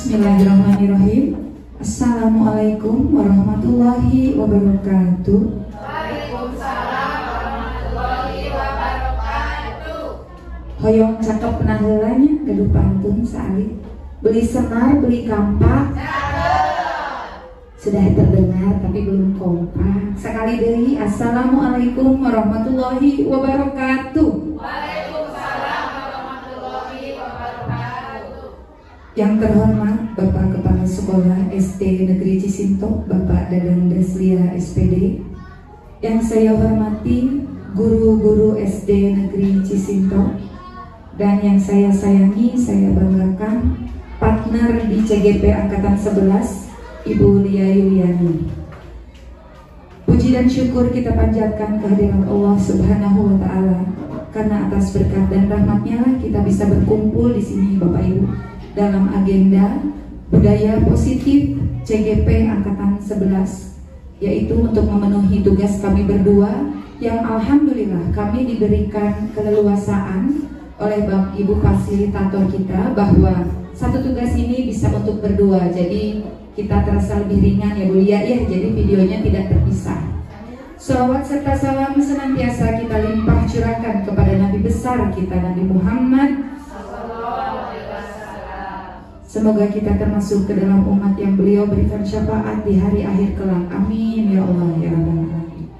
Bismillahirrahmanirrahim. Assalamualaikum warahmatullahi wabarakatuh. Waalaikumsalam warahmatullahi wabarakatuh. Hoyong cakep naheulanya gaduh pantun saali. Beli senar, beli kampak. Sudah terdengar tapi belum kompak. Sekali deui. Assalamualaikum warahmatullahi wabarakatuh. Waalaikumsalam warahmatullahi wabarakatuh. Yang terhormat Bapak Kepala Sekolah SD Negeri Cisinto, Bapak Dadang Deslia SPD. Yang saya hormati guru-guru SD Negeri Cisinto. Dan yang saya sayangi, saya banggakan partner di CGP Angkatan 11, Ibu Lia Yuliani. Puji dan syukur kita panjatkan kehadiran Allah Subhanahu wa Ta'ala, karena atas berkat dan rahmatnya lah kita bisa berkumpul di sini Bapak Ibu dalam agenda budaya positif CGP Angkatan 11, yaitu untuk memenuhi tugas kami berdua yang alhamdulillah kami diberikan keleluasaan oleh Bapak Ibu fasilitator kita bahwa satu tugas ini bisa untuk berdua. Jadi kita terasa lebih ringan ya Bu Lia ya, jadi videonya tidak terpisah. Shalawat serta salam senantiasa kita limpah curahkan kepada Nabi besar kita, Nabi Muhammad. Semoga kita termasuk ke dalam umat yang beliau berikan syafaat di hari akhir kelak. Amin ya Allah ya Rabbal Alamin.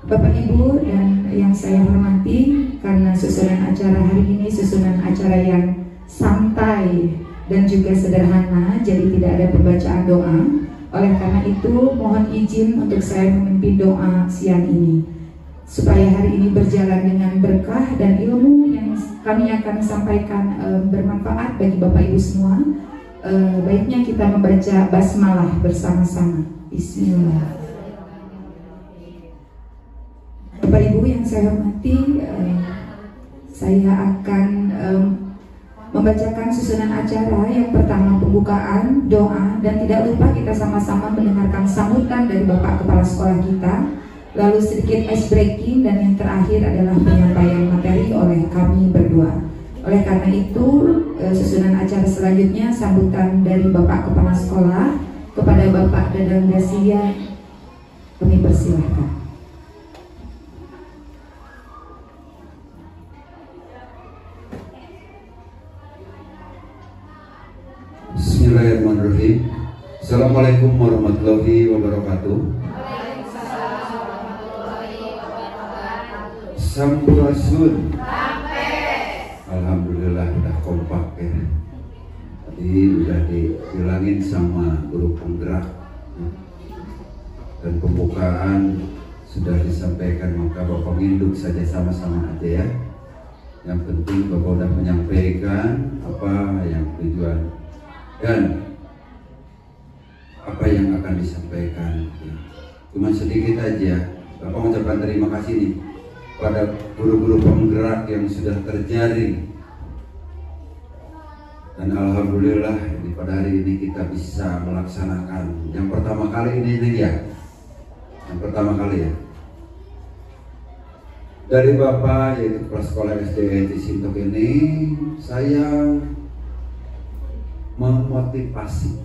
Bapak Ibu dan yang saya hormati, karena susunan acara hari ini susunan acara yang santai dan juga sederhana, jadi tidak ada pembacaan doa. Oleh karena itu mohon izin untuk saya memimpin doa siang ini, supaya hari ini berjalan dengan berkah dan ilmu yang kami akan sampaikan bermanfaat bagi Bapak Ibu semua. Baiknya kita membaca basmalah bersama-sama. Bismillah. Bapak Ibu yang saya hormati, saya akan membacakan susunan acara. Yang pertama pembukaan, doa, dan tidak lupa kita sama-sama mendengarkan sambutan dari Bapak Kepala Sekolah kita. Lalu sedikit ice breaking, dan yang terakhir adalah penyampaian materi oleh kami berdua. Oleh karena itu susunan acara selanjutnya sambutan dari Bapak Kepala Sekolah kepada Bapak Dadang Deslia. Kami persilahkan. Bismillahirrahmanirrahim. Assalamualaikum warahmatullahi wabarakatuh. Waalaikumsalam warahmatullahi wabarakatuh. Sampurasun. Sampai. Alhamdulillah udah kompak ya. Tadi udah dibilangin sama guru penggerak dan pembukaan sudah disampaikan, maka Bapak nginduk saja sama-sama aja ya. Yang penting Bapak udah menyampaikan apa yang tujuan dan apa yang akan disampaikan. Cuma sedikit aja, Bapak mengucapkan terima kasih nih pada guru-guru penggerak yang sudah terjaring. Dan alhamdulillah pada hari ini kita bisa melaksanakan yang pertama kali ini ya. Yang pertama kali ya. Dari Bapak yaitu Kepala Sekolah SD Cisinto ini, saya memotivasi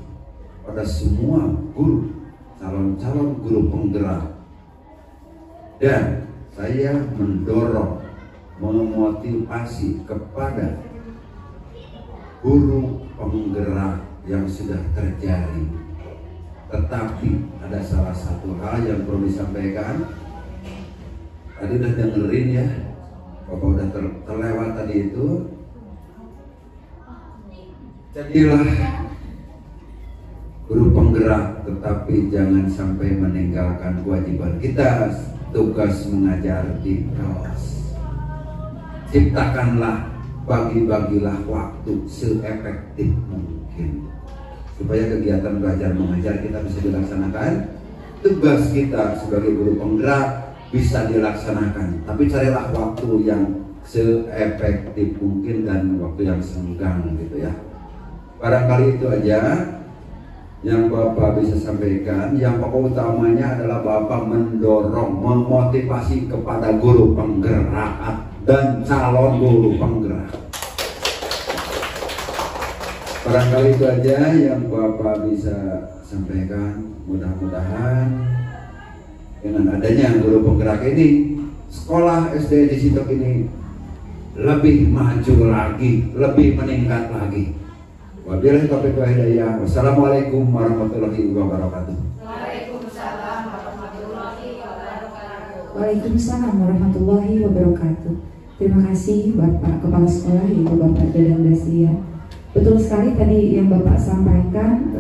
pada semua guru, calon-calon guru penggerak, dan saya mendorong, memotivasi kepada guru penggerak yang sudah terjaring. Tetapi ada salah satu hal yang perlu disampaikan. Tadi udah dengerin ya, Bapak udah terlewat tadi itu. Jadilah guru penggerak, tetapi jangan sampai meninggalkan kewajiban kita, tugas mengajar di kelas. Ciptakanlah, bagi-bagilah waktu seefektif mungkin supaya kegiatan belajar mengajar kita bisa dilaksanakan. Tugas kita sebagai guru penggerak bisa dilaksanakan, tapi carilah waktu yang seefektif mungkin dan waktu yang senggang gitu ya. Barangkali itu aja yang Bapak bisa sampaikan. Yang pokok utamanya adalah Bapak mendorong, memotivasi kepada guru penggerak dan calon guru penggerak. Barangkali itu aja yang Bapak bisa sampaikan. Mudah-mudahan dengan adanya guru penggerak ini, sekolah SD di Sintok ini lebih maju lagi, lebih meningkat lagi. Wabillahi taufiq wal hidayah. Wassalamualaikum warahmatullahi wabarakatuh. Waalaikumsalam warahmatullahi wabarakatuh. Waalaikumsalam warahmatullahi wabarakatuh. Terima kasih Bapak Kepala Sekolah, Ibu Bapak Dadang Daslia. Betul sekali tadi yang Bapak sampaikan,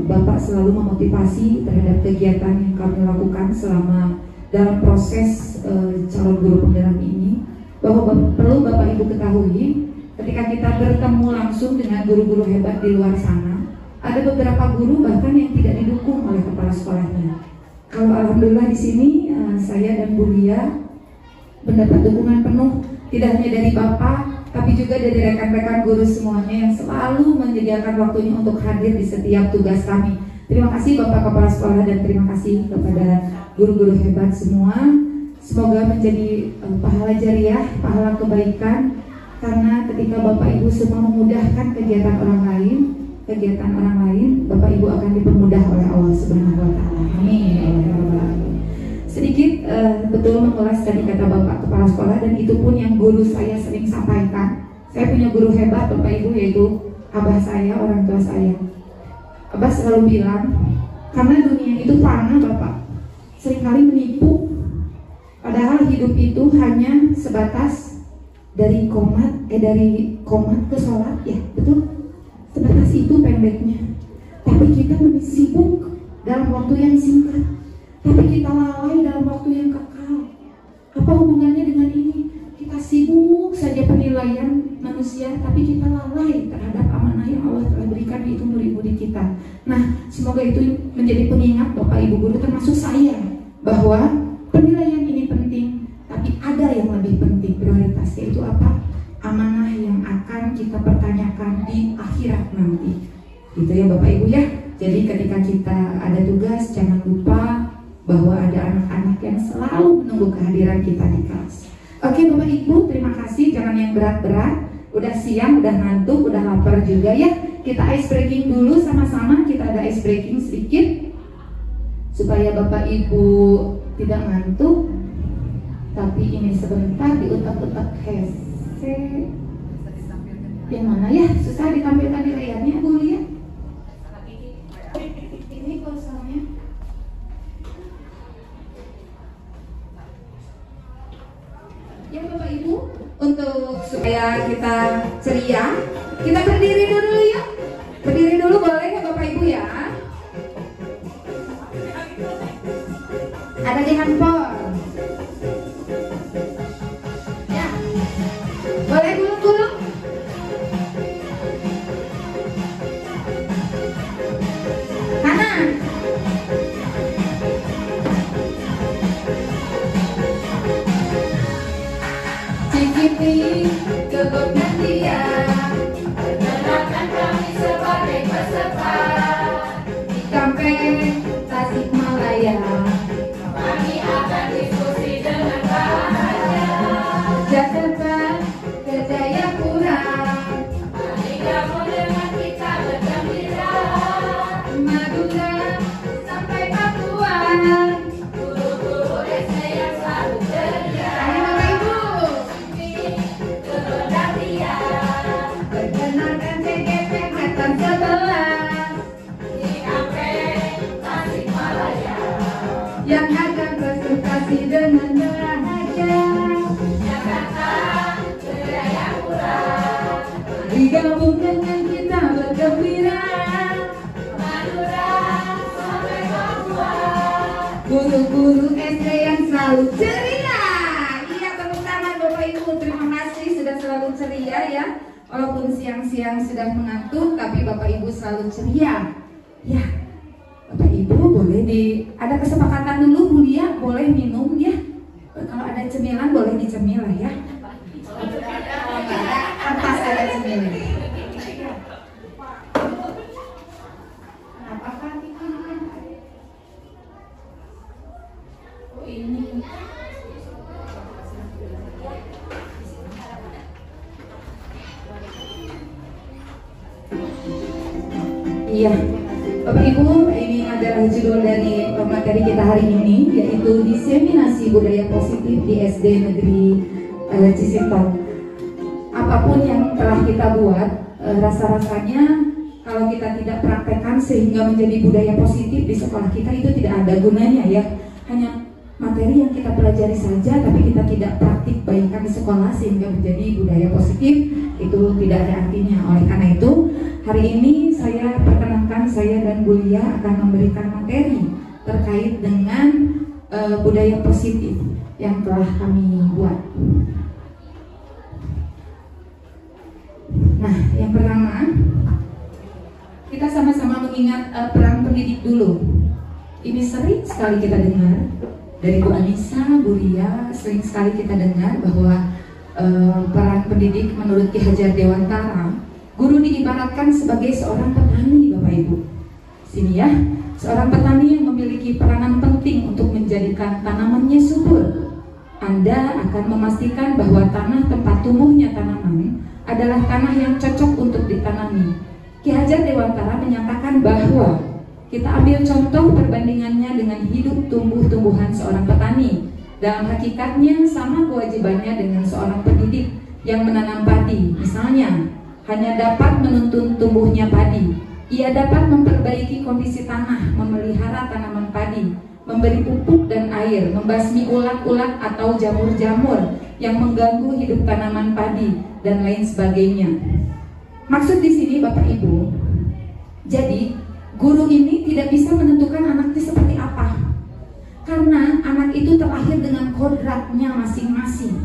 Bapak selalu memotivasi terhadap kegiatan yang kami lakukan selama dalam proses calon guru penggerak ini, bahwa perlu Bapak Ibu ketahui, ketika kita bertemu langsung dengan guru-guru hebat di luar sana, ada beberapa guru bahkan yang tidak didukung oleh kepala sekolahnya. Kalau alhamdulillah di sini saya dan Bu Lia mendapat dukungan penuh, tidak hanya dari Bapak, tapi juga dari rekan-rekan guru semuanya yang selalu menyediakan waktunya untuk hadir di setiap tugas kami. Terima kasih Bapak Kepala Sekolah dan terima kasih kepada guru-guru hebat semua. Semoga menjadi pahala jariah, pahala kebaikan, karena ketika Bapak Ibu semua memudahkan kegiatan orang lain, Bapak Ibu akan dipermudah oleh Allah Subhanahu wa taala. Amin. Ya Rabbal Alamin. Sedikit betul mengulas tadi kata Bapak Kepala Sekolah, dan itu pun yang guru saya sering sampaikan. Saya punya guru hebat Bapak Ibu, yaitu abah saya, orang tua saya. Abah selalu bilang, karena dunia itu fana Bapak, seringkali menipu. Padahal hidup itu hanya sebatas dari komat ke sholat, ya betul. Sebatas itu pendeknya. Tapi kita sibuk dalam waktu yang singkat. Tapi kita lalai dalam waktu yang kekal. Apa hubungannya dengan ini? Kita sibuk saja penilaian manusia, tapi kita lalai terhadap amanah yang Allah telah berikan di umur budi kita. Nah, semoga itu menjadi pengingat Bapak Ibu guru termasuk saya, bahwa penilaian ini penting, tapi ada yang lebih penting, prioritas, yaitu apa? Amanah yang akan kita pertanyakan di akhirat nanti. Gitu ya Bapak Ibu ya. Jadi ketika kita ada tugas, jangan lupa bahwa ada anak-anak yang selalu menunggu kehadiran kita di kelas. Oke Bapak Ibu, terima kasih. Jangan yang berat-berat. Udah siang, udah ngantuk, udah lapar juga ya. Kita ice breaking dulu sama-sama. Kita ada ice breaking sedikit supaya Bapak Ibu tidak ngantuk. Tapi ini sebentar diutak-utak hese. Yang mana ya? Susah ditampilkan di layarnya, Bu Lia. Ini kosongnya. Ya Bapak Ibu, untuk supaya kita ceria, kita berdiri dulu ya. Berdiri dulu boleh ya Bapak Ibu ya. Ada di handphone. Ya. Boleh gulung-gulung? Kanan. Cicipi kebun dia, perkenalkan kami sebagai peserta di Kampeng Tasikmalaya. Kami akan diskusi dengan bahagia. Jakarta ke Jayapura, Mari gabung dengan kita bergembira. Madura sampai Papua. Guru-guru SD yang selalu ceria. Ayo Bapak Ibu, Kebenar dia perkenalkan CGP angkatan 11 di Kampeng Tasikmalaya. yang akan presentasi dengan bahagia. Jakarta ke Jayapura. Mari gabung dengan kita bergembira. Madura sampai Papua. Guru-guru SD yang selalu ceria. Iya, tepuk tangan Bapak Ibu. Terima kasih sudah selalu ceria ya. Walaupun siang-siang sudah mengantuk, tapi Bapak Ibu selalu ceria. Ya, Bapak Ibu boleh ada kesepakatan dulu Bu Lia, boleh minum ya. Kalau ada cemilan boleh dicemil lah ya. Kalau nggak ada, kertas ada cemilan. Kenapa Pak? Oh ini. Iya, Bapak Ibu, ini adalah judul dari materi kita hari ini, yaitu diseminasi budaya positif di SD Negeri Cisinton. Apapun yang telah kita buat, rasa-rasanya kalau kita tidak praktekkan sehingga menjadi budaya positif di sekolah kita, itu tidak ada gunanya ya. Hanya materi yang kita pelajari saja, tapi kita tidak praktik baikkan di sekolah sehingga menjadi budaya positif, itu tidak ada artinya. Oleh karena itu, hari ini saya perkenankan, saya dan Bu Lia akan memberikan materi terkait dengan budaya positif yang telah kami buat. Nah, yang pertama, kita sama-sama mengingat peran pendidik dulu. Ini sering sekali kita dengar dari Bu Anissa, Bu Ria, sering sekali kita dengar bahwa peran pendidik menurut Ki Hajar Dewantara, guru diibaratkan sebagai seorang petani, Bapak Ibu. Sini ya, seorang petani yang memiliki peranan penting untuk menjadikan tanamannya subur. Anda akan memastikan bahwa tanah tempat tumbuhnya tanaman adalah tanah yang cocok untuk ditanami. Ki Hajar Dewantara menyatakan bahwa kita ambil contoh perbandingannya dengan hidup tumbuh-tumbuhan seorang petani. Dalam hakikatnya sama kewajibannya dengan seorang pendidik yang menanam padi. Misalnya, hanya dapat menuntun tumbuhnya padi. Ia dapat memperbaiki kondisi tanah, memelihara tanaman padi, memberi pupuk dan air, membasmi ulat-ulat atau jamur-jamur yang mengganggu hidup tanaman padi, dan lain sebagainya. Maksud di sini Bapak Ibu, jadi guru ini tidak bisa menentukan anaknya seperti apa, karena anak itu terlahir dengan kodratnya masing-masing.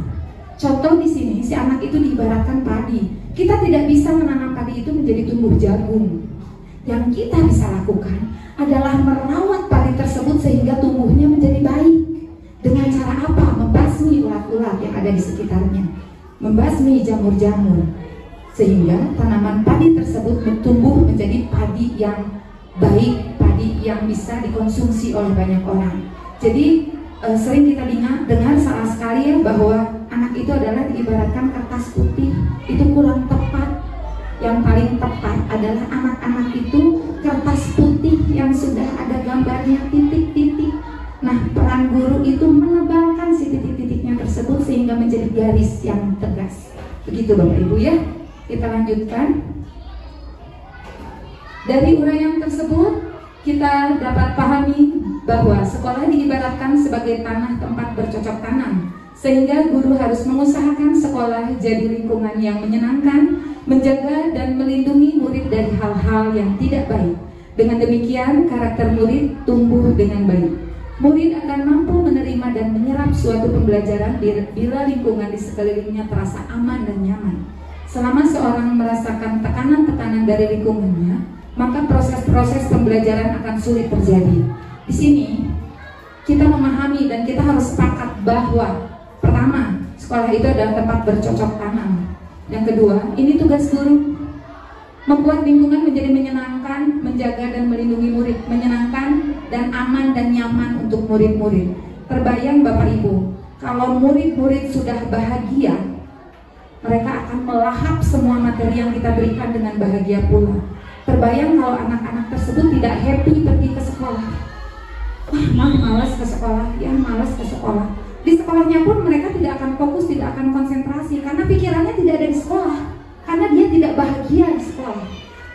Contoh di sini, si anak itu diibaratkan padi. Kita tidak bisa menanam padi itu menjadi tumbuh jagung. Yang kita bisa lakukan adalah merawat padi tersebut sehingga tumbuhnya menjadi baik. Dengan cara apa? Membasmi ulat-ulat yang ada di sekitarnya, membasmi jamur-jamur, sehingga tanaman padi tersebut tumbuh menjadi padi yang baik, padi yang bisa dikonsumsi oleh banyak orang. Jadi sering kita dengar salah sekali ya bahwa anak itu adalah diibaratkan kertas putih. Itu kurang tepat. Yang paling tepat adalah anak-anak itu kertas putih yang sudah ada gambarnya titik-titik. Nah, peran guru itu menebalkan si titik-titiknya tersebut sehingga menjadi garis yang tegas. Begitu Bapak Ibu ya. Kita lanjutkan. Dari uraian tersebut kita dapat pahami bahwa sekolah diibaratkan sebagai tanah tempat bercocok tanam, sehingga guru harus mengusahakan sekolah jadi lingkungan yang menyenangkan, menjaga dan melindungi murid dari hal-hal yang tidak baik. Dengan demikian karakter murid tumbuh dengan baik. Murid akan mampu menerima dan menyerap suatu pembelajaran bila lingkungan di sekelilingnya terasa aman dan nyaman. Selama seorang merasakan tekanan-tekanan dari lingkungannya, maka proses-proses pembelajaran akan sulit terjadi. Di sini kita memahami dan kita harus sepakat bahwa pertama, sekolah itu adalah tempat bercocok tanam. Yang kedua, ini tugas guru, membuat lingkungan menjadi menyenangkan, menjaga dan melindungi murid, menyenangkan dan aman dan nyaman untuk murid-murid. Terbayang Bapak Ibu, kalau murid-murid sudah bahagia, mereka akan melahap semua materi yang kita berikan dengan bahagia pula. Terbayang kalau anak-anak tersebut tidak happy pergi ke sekolah. Wah, malas ke sekolah, ya malas ke sekolah. Di sekolahnya pun mereka tidak akan fokus, tidak akan konsentrasi, karena pikirannya tidak ada di sekolah, karena dia tidak bahagia di sekolah.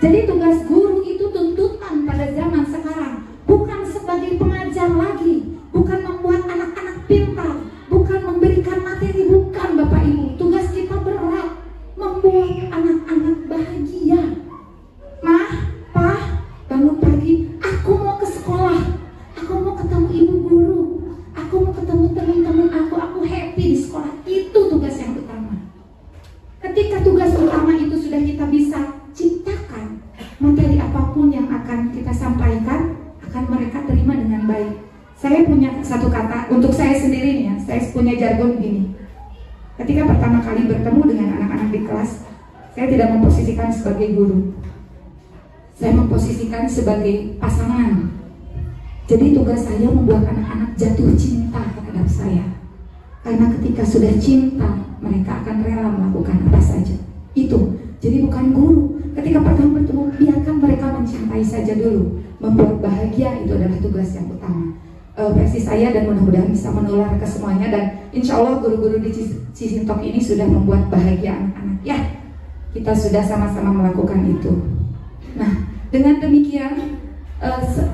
Jadi tugas guru itu tuntutan pada zaman sekarang, bukan sebagai pengajar lagi, bukan membuat anak-anak pintar, bukan memberikan materi, bukan Bapak Ibu. Tugas kita berat, membuat anak-anak bahagia. Mah, Pak, bangun pagi, aku mau ke sekolah, aku mau ketemu ibu guru, aku mau ketemu teman-teman aku happy di sekolah. Itu tugas yang utama. Ketika tugas utama itu sudah kita bisa ciptakan, materi apapun yang akan kita sampaikan akan mereka terima dengan baik. Saya punya satu kata untuk saya sendiri nih ya, saya punya jargon gini. Ketika pertama kali bertemu dengan anak-anak di kelas, saya tidak memposisikan sebagai guru, saya memposisikan sebagai pasangan. Jadi tugas saya membuat anak-anak jatuh cinta terhadap saya. Karena ketika sudah cinta, mereka akan rela melakukan apa saja. Itu, jadi bukan guru. Ketika pertama bertemu, biarkan mereka mencintai aja dulu. Membuat bahagia itu adalah tugas yang utama. Versi saya, dan mudah-mudahan bisa menular ke semuanya, dan insya Allah guru-guru di Cisintok ini sudah membuat bahagia anak-anak. Ya, kita sudah sama-sama melakukan itu. Nah, dengan demikian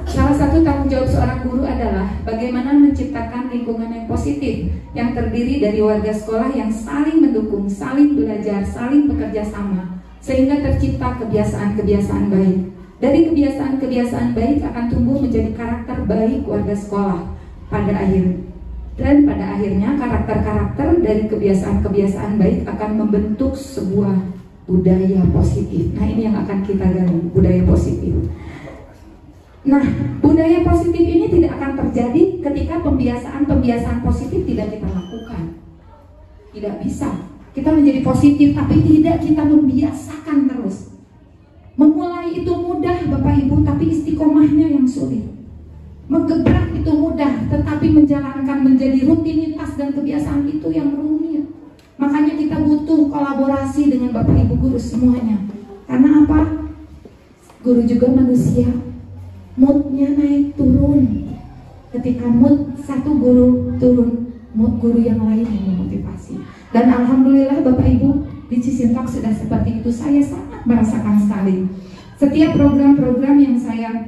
salah satu tanggung jawab seorang guru adalah bagaimana menciptakan lingkungan yang positif yang terdiri dari warga sekolah yang saling mendukung, saling belajar, saling bekerja sama, sehingga tercipta kebiasaan-kebiasaan baik. Dari kebiasaan-kebiasaan baik akan tumbuh menjadi karakter baik warga sekolah pada akhirnya karakter-karakter dari kebiasaan-kebiasaan baik akan membentuk sebuah budaya positif. Nah, ini yang akan kita gali, budaya positif. Nah, budaya positif ini tidak akan terjadi ketika pembiasaan positif tidak kita lakukan. Tidak bisa. Kita menjadi positif tapi tidak kita membiasakan terus. Memulai itu mudah Bapak Ibu, tapi istiqomahnya yang sulit. Menggebrak itu mudah, tetapi menjalankan menjadi rutinitas dan kebiasaan itu yang rumit. Makanya kita butuh kolaborasi dengan Bapak Ibu guru semuanya. Karena apa? Guru juga manusia. Moodnya naik turun. Ketika mood satu guru turun, mood guru yang lain yang memotivasi. Dan alhamdulillah Bapak Ibu di Cisintok sudah seperti itu. Saya sangat merasakan sekali. Setiap program-program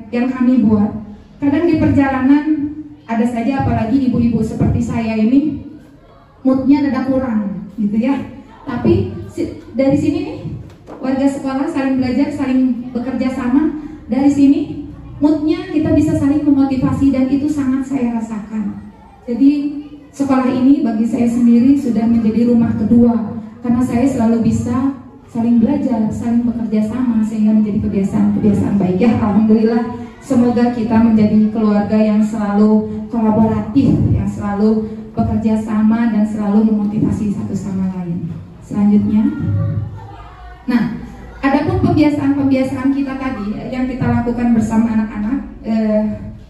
yang kami buat, kadang di perjalanan ada saja, apalagi ibu-ibu seperti saya ini, moodnya rada kurang, gitu ya. Tapi dari sini nih, warga sekolah saling belajar, saling bekerja sama. Dari sini moodnya kita bisa saling memotivasi, dan itu sangat saya rasakan. Jadi sekolah ini bagi saya sendiri sudah menjadi rumah kedua, karena saya selalu bisa saling belajar, saling bekerja sama, sehingga menjadi kebiasaan-kebiasaan baik. Ya, alhamdulillah, semoga kita menjadi keluarga yang selalu kolaboratif, yang selalu bekerja sama dan selalu memotivasi satu sama lain. Selanjutnya, nah, adapun pembiasaan kita tadi yang kita lakukan bersama anak-anak,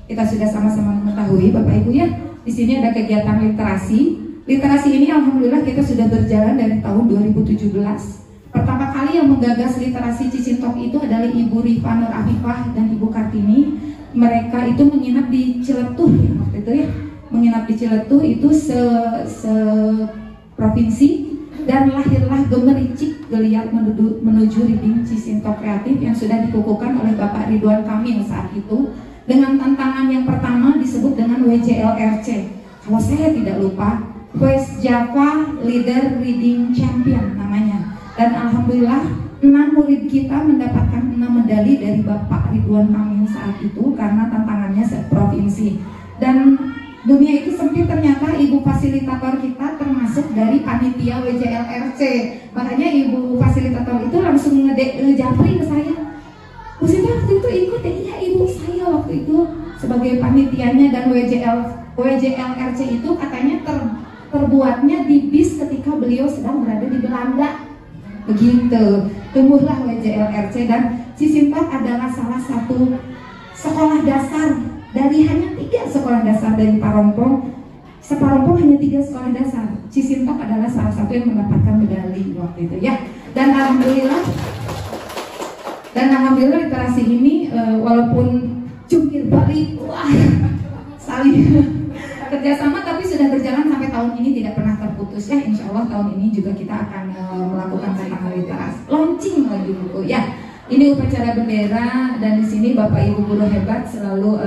kita sudah sama-sama mengetahui Bapak Ibu ya. Di sini ada kegiatan literasi. Literasi ini alhamdulillah kita sudah berjalan dari tahun 2017. Pertama kali yang menggagas literasi Cisintok itu adalah Ibu Rifa Nur Afifah dan Ibu Kartini. Mereka itu menginap di Ciletuh ya, waktu itu ya. Menginap di Ciletuh itu provinsi, dan lahirlah gemericik geliat menuju Reading Cisintok Kreatif yang sudah dikukuhkan oleh Bapak Ridwan Kamil saat itu, dengan tantangan yang pertama disebut dengan WJLRC. Kalau saya tidak lupa, West Java Leader Reading Champion namanya. Dan alhamdulillah 6 murid kita mendapatkan 6 medali dari Bapak Ridwan Kamil saat itu, karena tantangannya seprovinsi. Dan dunia itu sempit, ternyata ibu fasilitator kita termasuk dari panitia WJLRC. Makanya ibu fasilitator itu langsung ngejapri ke saya. Bu Sinta waktu itu ikut ya? Iya, ibu saya waktu itu sebagai panitianya. Dan WJLRC itu katanya terbuatnya di bis ketika beliau sedang berada di Belanda. Begitu, tumbuhlah WJLRC, dan Cisintok adalah salah satu sekolah dasar dari hanya 3 sekolah dasar dari Parompong. Separompong hanya 3 sekolah dasar. Cisintok adalah salah satu yang mendapatkan medali waktu itu ya. Dan alhamdulillah literasi ini walaupun jungkir balik, wah, saling kerjasama, tapi sudah berjalan sampai tahun ini tidak pernah terputus ya. Insya Allah tahun ini juga kita akan melakukan tantangan literasi, launching lagi buku ya. Ini upacara bendera, dan di sini Bapak Ibu guru hebat selalu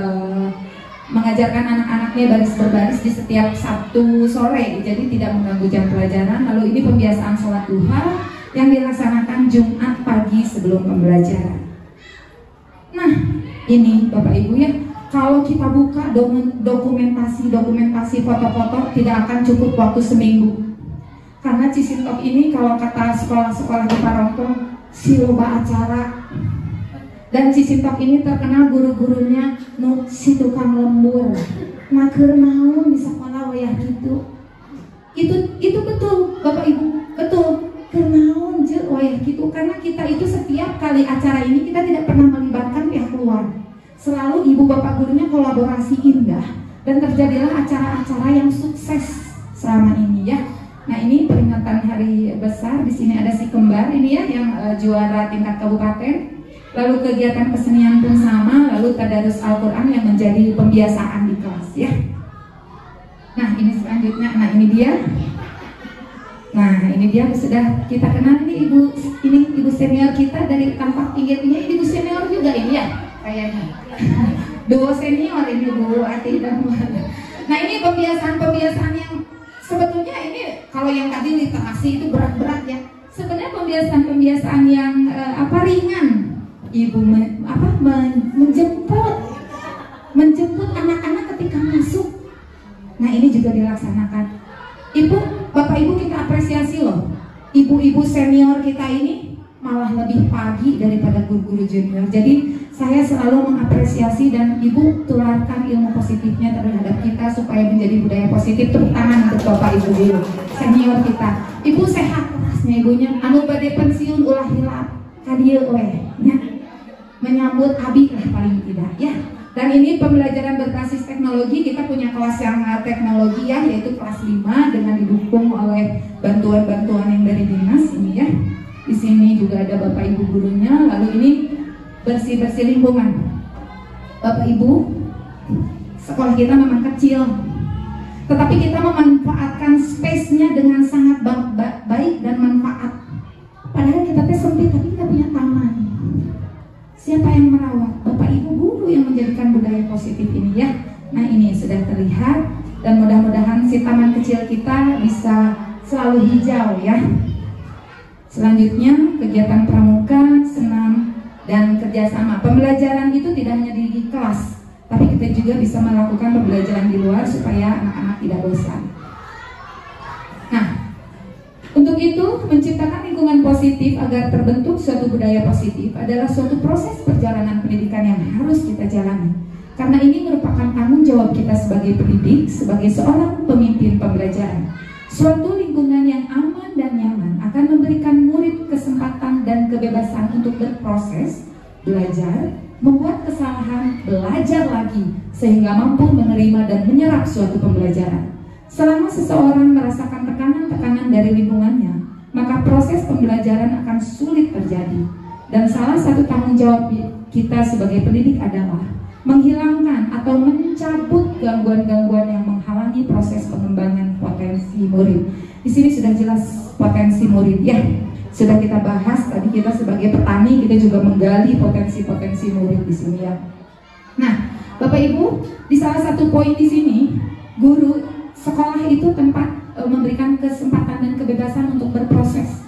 mengajarkan anak-anaknya baris berbaris di setiap Sabtu sore, jadi tidak mengganggu jam pelajaran. Lalu ini pembiasaan sholat duha yang dilaksanakan Jumat pagi sebelum pembelajaran. Nah, ini Bapak Ibu ya, kalau kita buka dokumentasi foto-foto tidak akan cukup waktu seminggu. Karena Cisintok ini kalau kata sekolah-sekolah di Parompong, siloba acara. Dan Cisintok ini terkenal guru-gurunya si tukang lembur. Nah, keur naon di sekolah wayah gitu. Itu betul Bapak Ibu, betul. Keur naon je wayah gitu, karena kita itu setiap kali acara ini kita tidak pernah melibatkan pihak luar. Selalu ibu bapak gurunya kolaborasi indah, dan terjadilah acara-acara yang sukses selama ini ya. Nah, ini peringatan hari besar. Di sini ada si kembar ini ya, yang juara tingkat kabupaten. lalu kegiatan kesenian pun sama, lalu tadarus Al-Quran yang menjadi pembiasaan di kelas ya. Nah ini selanjutnya, nah ini dia. Nah ini dia sudah kita kenal nih ibu senior kita dari tampak tinggi-tinggi, ibu senior juga ini ya kayaknya. Duo senior ini Bu Ati dan Bu. Nah ini pembiasaan yang sebetulnya ini kalau yang tadi literasi itu berat-berat ya. Sebenarnya pembiasaan yang ringan. Ibu menjemput anak-anak ketika masuk. Nah ini juga dilaksanakan. Bapak Ibu kita apresiasi loh. Ibu-ibu senior kita ini malah lebih pagi daripada guru-guru junior. Jadi saya selalu mengapresiasi dan Ibu tularkan ilmu positifnya terhadap kita supaya menjadi budaya positif. Tepuk tangan untuk Bapak Ibu guru senior kita. Ibu sehat rasnya ibunya. Anu bade pensiun ulah hilap kadieu we nya. Menyambut abi lah paling tidak ya. Dan ini pembelajaran berbasis teknologi, kita punya kelas yang teknologi ya, yaitu kelas 5 dengan didukung oleh bantuan-bantuan yang dari dinas ini ya. Di sini juga ada Bapak Ibu gurunya, lalu ini bersih-bersih lingkungan. Bapak Ibu, sekolah kita memang kecil, tetapi kita memanfaatkan space-nya dengan sangat baik dan manfaat. Padahal kita sempit tapi kita punya taman. Siapa yang merawat? Bapak Ibu guru yang menjadikan budaya positif ini ya. Nah ini sudah terlihat dan mudah-mudahan si taman kecil kita bisa selalu hijau ya. Selanjutnya kegiatan pramuka, senam, dan kerjasama. Pembelajaran itu tidak hanya di kelas, tapi kita juga bisa melakukan pembelajaran di luar supaya anak-anak tidak bosan. Nah, untuk itu menciptakan lingkungan positif agar terbentuk suatu budaya positif adalah suatu proses perjalanan pendidikan yang harus kita jalani. Karena ini merupakan tanggung jawab kita sebagai pendidik, sebagai seorang pemimpin pembelajaran. Suatu lingkungan yang aman dan nyaman akan memberikan murid kesempatan dan kebebasan untuk berproses, belajar, membuat kesalahan, belajar lagi, sehingga mampu menerima dan menyerap suatu pembelajaran. Selama seseorang merasakan tekanan-tekanan dari lingkungannya, maka proses pembelajaran akan sulit terjadi. Dan salah satu tanggung jawab kita sebagai pendidik adalah menghilangkan atau mencabut gangguan-gangguan yang menghalangi proses pengembangan potensi murid. Di sini sudah jelas potensi murid ya. Sudah kita bahas tadi, kita sebagai petani kita juga menggali potensi-potensi murid di sini ya. Nah, Bapak Ibu, di salah satu poin di sini, guru sekolah itu tempat memberikan kesempatan dan kebebasan untuk berproses.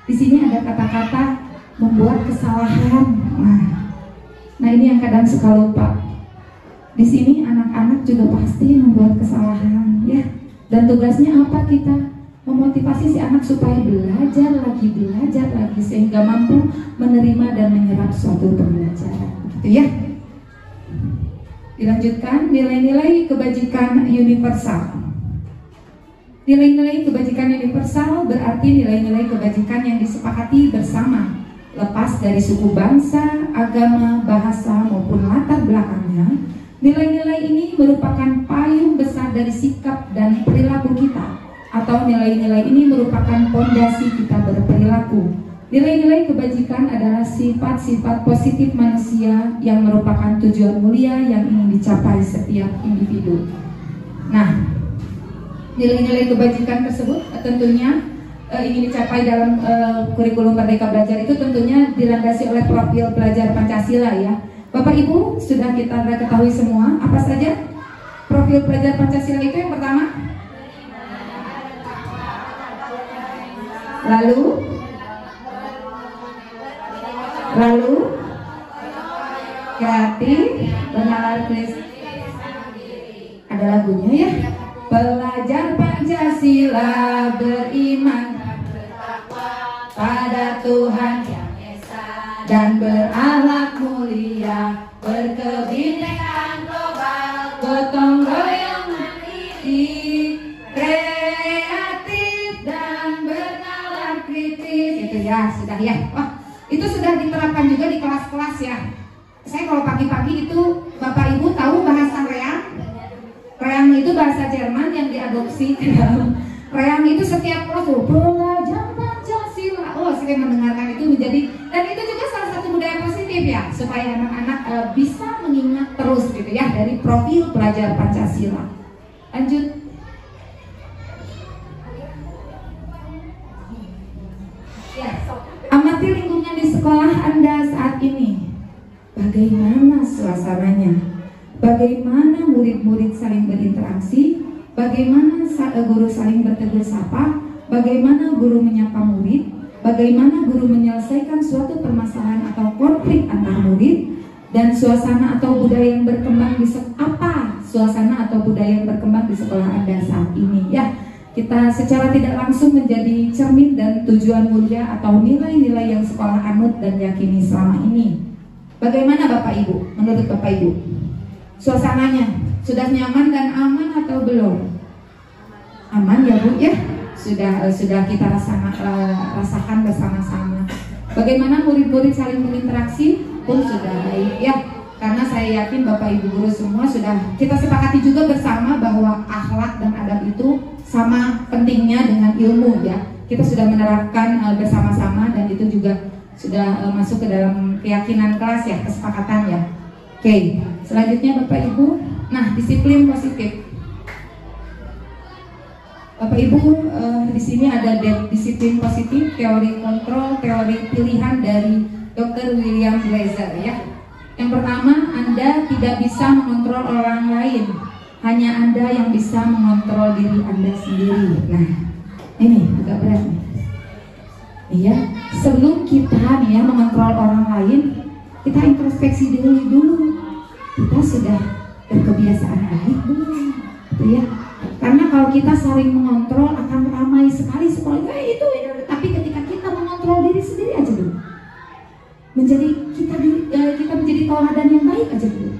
Di sini ada kata-kata membuat kesalahan. Nah ini yang kadang suka lupa. Di sini anak-anak juga pasti membuat kesalahan, ya. Dan tugasnya apa kita? Memotivasi si anak supaya belajar lagi sehingga mampu menerima dan menyerap suatu pembelajaran. Gitu ya. Dilanjutkan nilai-nilai kebajikan universal. Nilai-nilai kebajikan universal berarti nilai-nilai kebajikan yang disepakati bersama, lepas dari suku bangsa, agama, bahasa maupun latar belakangnya. Nilai-nilai ini merupakan payung besar dari sikap dan perilaku kita, atau nilai-nilai ini merupakan fondasi kita berperilaku. Nilai-nilai kebajikan adalah sifat-sifat positif manusia yang merupakan tujuan mulia yang ingin dicapai setiap individu. Nah, nilai-nilai kebajikan tersebut tentunya ingin dicapai dalam kurikulum Merdeka Belajar itu tentunya dilandasi oleh profil pelajar Pancasila ya. Bapak Ibu sudah kita ketahui semua apa saja profil pelajar Pancasila itu. Yang pertama, lalu kreatif, bernalar kritis. Ada lagunya ya. Belajar Pancasila, beriman pada Tuhan yang Esa, dan berakhlak mulia, berkebinekaan global, gotong royong mandiri, kreatif dan bernalar kritis. Itu ya, sudah ya. Wah, itu sudah diterapkan juga di kelas-kelas ya. Saya kalau pagi-pagi itu Bapak Ibu tahu bahasa reang. Reang itu bahasa Jerman yang diadopsi. Reang itu setiap kelas belajar Pancasila. Oh, sering mendengarkan itu menjadi, dan itu juga salah satu budaya positif. bisa mengingat terus gitu ya dari profil pelajar Pancasila. Lanjut. Ya, amati lingkungan di sekolah Anda saat ini. Bagaimana suasananya? Bagaimana murid-murid saling berinteraksi? Bagaimana guru saling bertegur sapa? Bagaimana guru menyapa murid? Bagaimana guru menyelesaikan suatu permasalahan atau konflik antar murid? Dan suasana atau budaya yang berkembang di suasana atau budaya yang berkembang di sekolah Anda saat ini ya. Kita secara tidak langsung menjadi cermin dan tujuan mulia atau nilai-nilai yang sekolah anut dan yakini selama ini. Bagaimana Bapak Ibu? Menurut Bapak Ibu, suasananya sudah nyaman dan aman atau belum? Aman ya Bu ya? Sudah kita rasakan bersama-sama. Bagaimana murid-murid saling berinteraksi pun sudah baik ya. Karena saya yakin Bapak Ibu guru semua sudah kita sepakati juga bersama bahwa akhlak dan adab itu sama pentingnya dengan ilmu ya. Kita sudah menerapkan bersama-sama dan itu juga sudah masuk ke dalam keyakinan kelas ya, kesepakatan ya. Oke, selanjutnya Bapak Ibu, nah disiplin positif. Bapak Ibu, di sini ada disiplin positif, teori kontrol, teori pilihan dari Dr. William Glaser ya. Yang pertama, Anda tidak bisa mengontrol orang lain, hanya Anda yang bisa mengontrol diri Anda sendiri. Nah, ini agak berat nih. Iya, sebelum kita nih ya mengontrol orang lain, kita introspeksi diri dulu. Kita sudah berkebiasaan baik belum? Gitu ya. Karena kalau kita saling mengontrol akan ramai sekali sekolah itu. Tapi ketika kita mengontrol diri sendiri aja dulu, kita menjadi teladan yang baik aja dulu.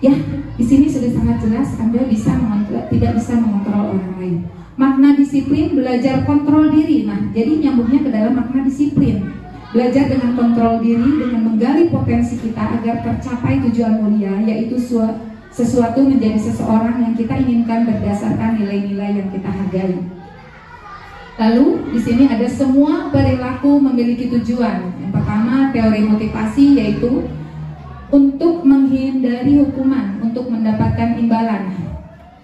Ya, di sini sudah sangat jelas Anda tidak bisa mengontrol orang lain. Makna disiplin, belajar kontrol diri. Nah, jadi nyambungnya ke dalam makna disiplin. Belajar dengan kontrol diri, dengan menggali potensi kita agar tercapai tujuan mulia, yaitu sesuatu menjadi seseorang yang kita inginkan berdasarkan nilai-nilai yang kita hargai. Lalu di sini ada semua perilaku memiliki tujuan. Yang pertama teori motivasi, yaitu untuk menghindari hukuman, untuk mendapatkan imbalan.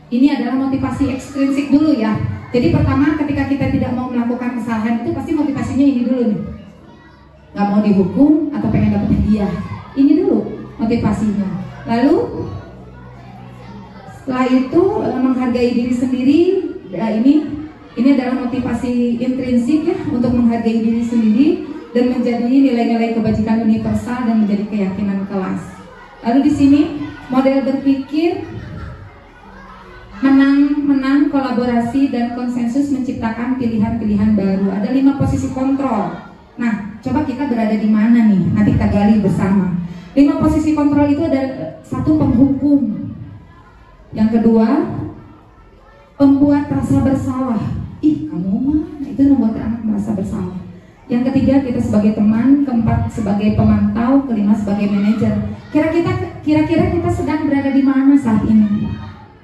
Ini adalah motivasi ekstrinsik dulu ya. Jadi pertama ketika kita tidak mau melakukan kesalahan itu pasti motivasinya ini dulu nih. Gak mau dihukum atau pengen dapat hadiah. Ini dulu motivasinya. Lalu setelah itu menghargai diri sendiri. Nah, ini adalah motivasi intrinsik ya, untuk menghargai diri sendiri dan menjadi nilai-nilai kebajikan universal dan menjadi keyakinan kelas. Lalu di sini model berpikir menang, kolaborasi dan konsensus menciptakan pilihan-pilihan baru. Ada 5 posisi kontrol. Nah, coba kita berada di mana nih? Nanti kita gali bersama. 5 posisi kontrol itu ada 1 penghukum. Yang kedua, pembuat rasa bersalah. Ih, kamu mah itu membuat anak merasa bersalah. Yang ketiga, kita sebagai teman. Keempat, sebagai pemantau. Kelima, sebagai manajer. Kira-kira kita sedang berada di mana saat ini?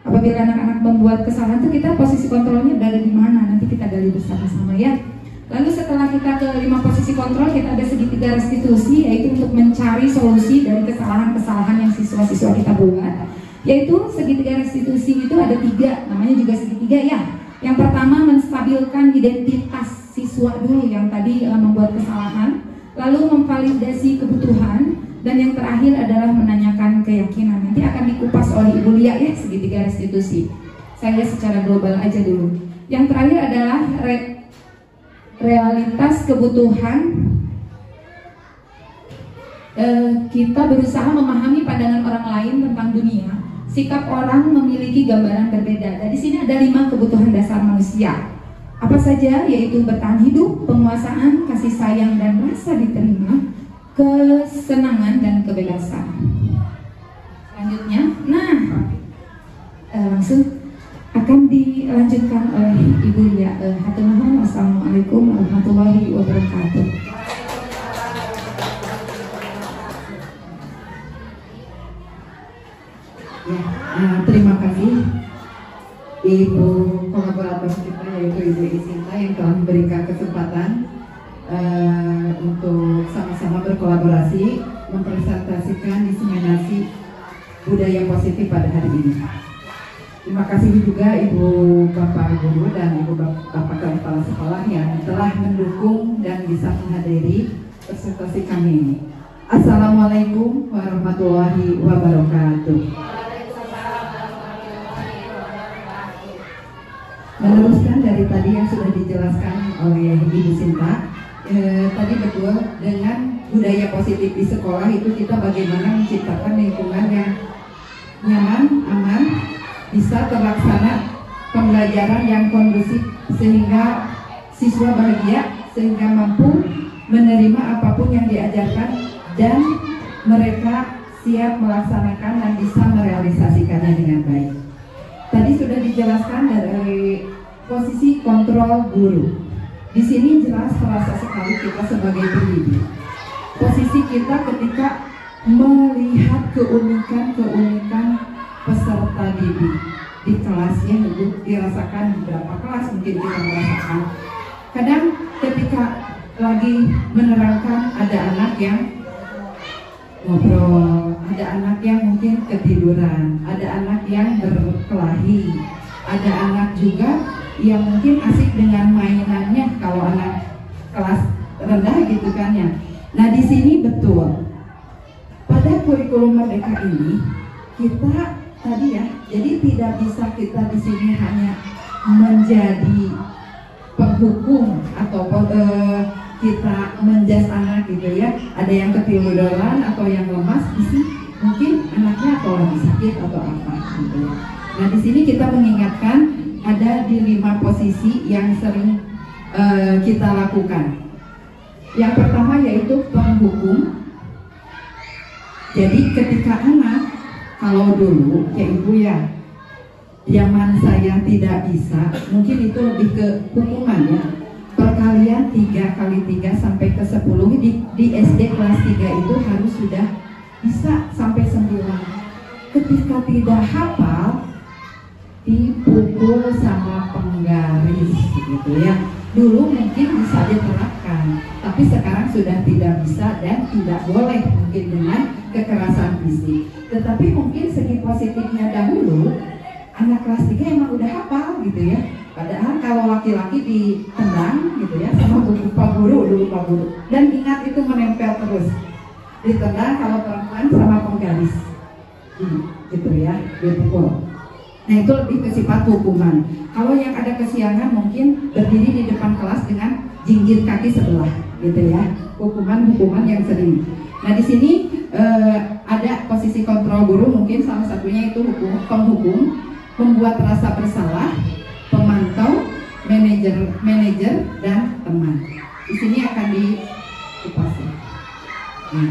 Apabila anak-anak membuat kesalahan itu kita posisi kontrolnya berada di mana? Nanti kita gali bersama-sama ya. Lalu setelah kita ke 5 posisi kontrol, kita ada segitiga restitusi, yaitu untuk mencari solusi dari kesalahan-kesalahan yang siswa-siswa kita buat. Yaitu segitiga restitusi itu ada 3, namanya juga segitiga ya. Yang pertama, menstabilkan identitas siswa dulu yang tadi membuat kesalahan, lalu memvalidasi kebutuhan, dan yang terakhir adalah menanyakan keyakinan. Nanti akan dikupas oleh Ibu Lia ya, segitiga restitusi. Saya secara global aja dulu. Yang terakhir adalah realitas kebutuhan. Kita berusaha memahami pandangan orang lain tentang dunia. Sikap orang memiliki gambaran berbeda. Dan di sini ada 5 kebutuhan dasar manusia. Apa saja? Yaitu bertahan hidup, penguasaan, kasih sayang dan rasa diterima, kesenangan dan kebebasan. Selanjutnya, langsung akan dilanjutkan oleh Ibu Lia. Hatur nuhun. Wassalamualaikum warahmatullahi wabarakatuh. Terima kasih Ibu kolaborator kita, yaitu Ibu Isinta, yang telah memberikan kesempatan untuk sama-sama berkolaborasi mempresentasikan diseminasi budaya positif pada hari ini. Terima kasih juga Ibu Bapak Guru dan Ibu Bapak Kepala Sekolah yang telah mendukung dan bisa menghadiri presentasi kami ini. Assalamualaikum warahmatullahi wabarakatuh. Meneruskan dari tadi yang sudah dijelaskan oleh Ibu Sinta, tadi betul, dengan budaya positif di sekolah itu kita bagaimana menciptakan lingkungan yang nyaman, aman, bisa terlaksana pembelajaran yang kondusif sehingga siswa bahagia, sehingga mampu menerima apapun yang diajarkan dan mereka siap melaksanakan dan bisa merealisasikannya dengan baik. Tadi sudah dijelaskan dari posisi kontrol guru. Di sini jelas terasa sekali kita sebagai pendidik. Posisi kita ketika melihat keunikan peserta didik di kelasnya, itu dirasakan beberapa kelas mungkin kita merasakan. Kadang ketika lagi menerangkan ada anak yang ngobrol, ada anak yang mungkin ketiduran, ada anak yang berkelahi, ada anak juga yang mungkin asik dengan mainannya kalau anak kelas rendah gitu kan ya. Nah di sini betul pada kurikulum Merdeka ini kita tadi ya, jadi tidak bisa kita di sini hanya menjadi penghukum atau kita menjas anak gitu ya. Ada yang ketiduran atau yang lemas, di sini mungkin anaknya atau lagi sakit atau apa gitu ya. Nah di sini kita mengingatkan ada di 5 posisi yang sering kita lakukan. Yang pertama yaitu penghukum. Jadi ketika anak, kalau dulu ya Ibu ya, zaman saya tidak bisa, mungkin itu lebih ke hukuman ya. Perkalian 3 kali 3 sampai ke 10 di SD kelas 3 itu harus sudah bisa sampai 9. Ketika tidak hafal, dipukul sama penggaris gitu ya. Dulu mungkin bisa diterapkan, tapi sekarang sudah tidak bisa dan tidak boleh mungkin dengan kekerasan fisik. Tetapi mungkin segi positifnya dahulu anak kelas 3 emang udah hafal gitu ya. Padahal kalau laki-laki ditendang gitu ya sama Pak Guru. Dan ingat itu menempel terus. Ditendang, kalau perempuan sama penggaris. Gitu ya, dipukul. Nah itu lebih ke sifat hukuman. Kalau yang ada kesiangan mungkin berdiri di depan kelas dengan jinggir kaki sebelah, gitu ya. Hukuman yang sering. Nah di sini ada posisi kontrol guru, mungkin salah satunya itu penghukum, membuat rasa bersalah, pemantau, manajer dan teman. Di sini akan dikupas. Nah,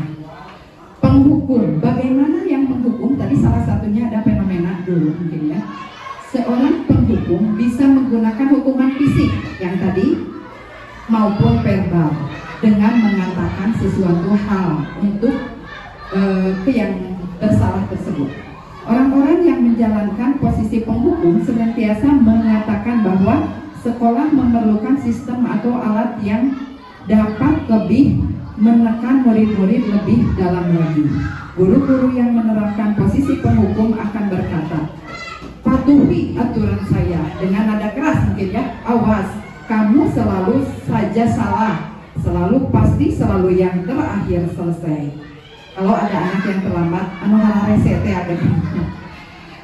penghukum, bagaimana yang menghukum? Tadi salah satunya ada fenomena dulu mungkin ya. Seorang penghukum bisa menggunakan hukuman fisik yang tadi maupun verbal dengan mengatakan sesuatu hal untuk yang bersalah tersebut. Orang-orang yang menjalankan posisi penghukum senantiasa mengatakan bahwa sekolah memerlukan sistem atau alat yang dapat lebih menekan murid-murid lebih dalam lagi. Guru-guru yang menerapkan posisi penghukum akan berkata, patuhi aturan saya dengan nada keras mungkin ya. Awas, kamu selalu saja salah, selalu pasti selalu yang terakhir selesai. Kalau ada anak yang terlambat, resete ada.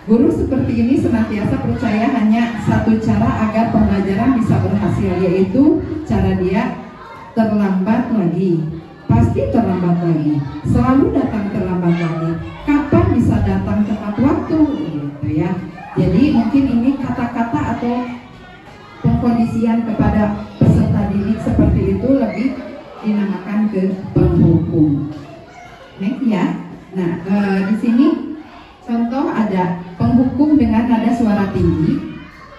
Guru seperti ini senantiasa percaya hanya satu cara agar pembelajaran bisa berhasil, yaitu cara dia terlambat lagi. Pasti terlambat lagi, selalu datang terlambat lagi. Kapan bisa datang tepat waktu, gitu ya. Jadi mungkin ini kata-kata atau pengkondisian kepada peserta didik seperti itu lebih dinamakan ke penghukum. Next ya. Nah di sini contoh ada penghukum dengan nada suara tinggi,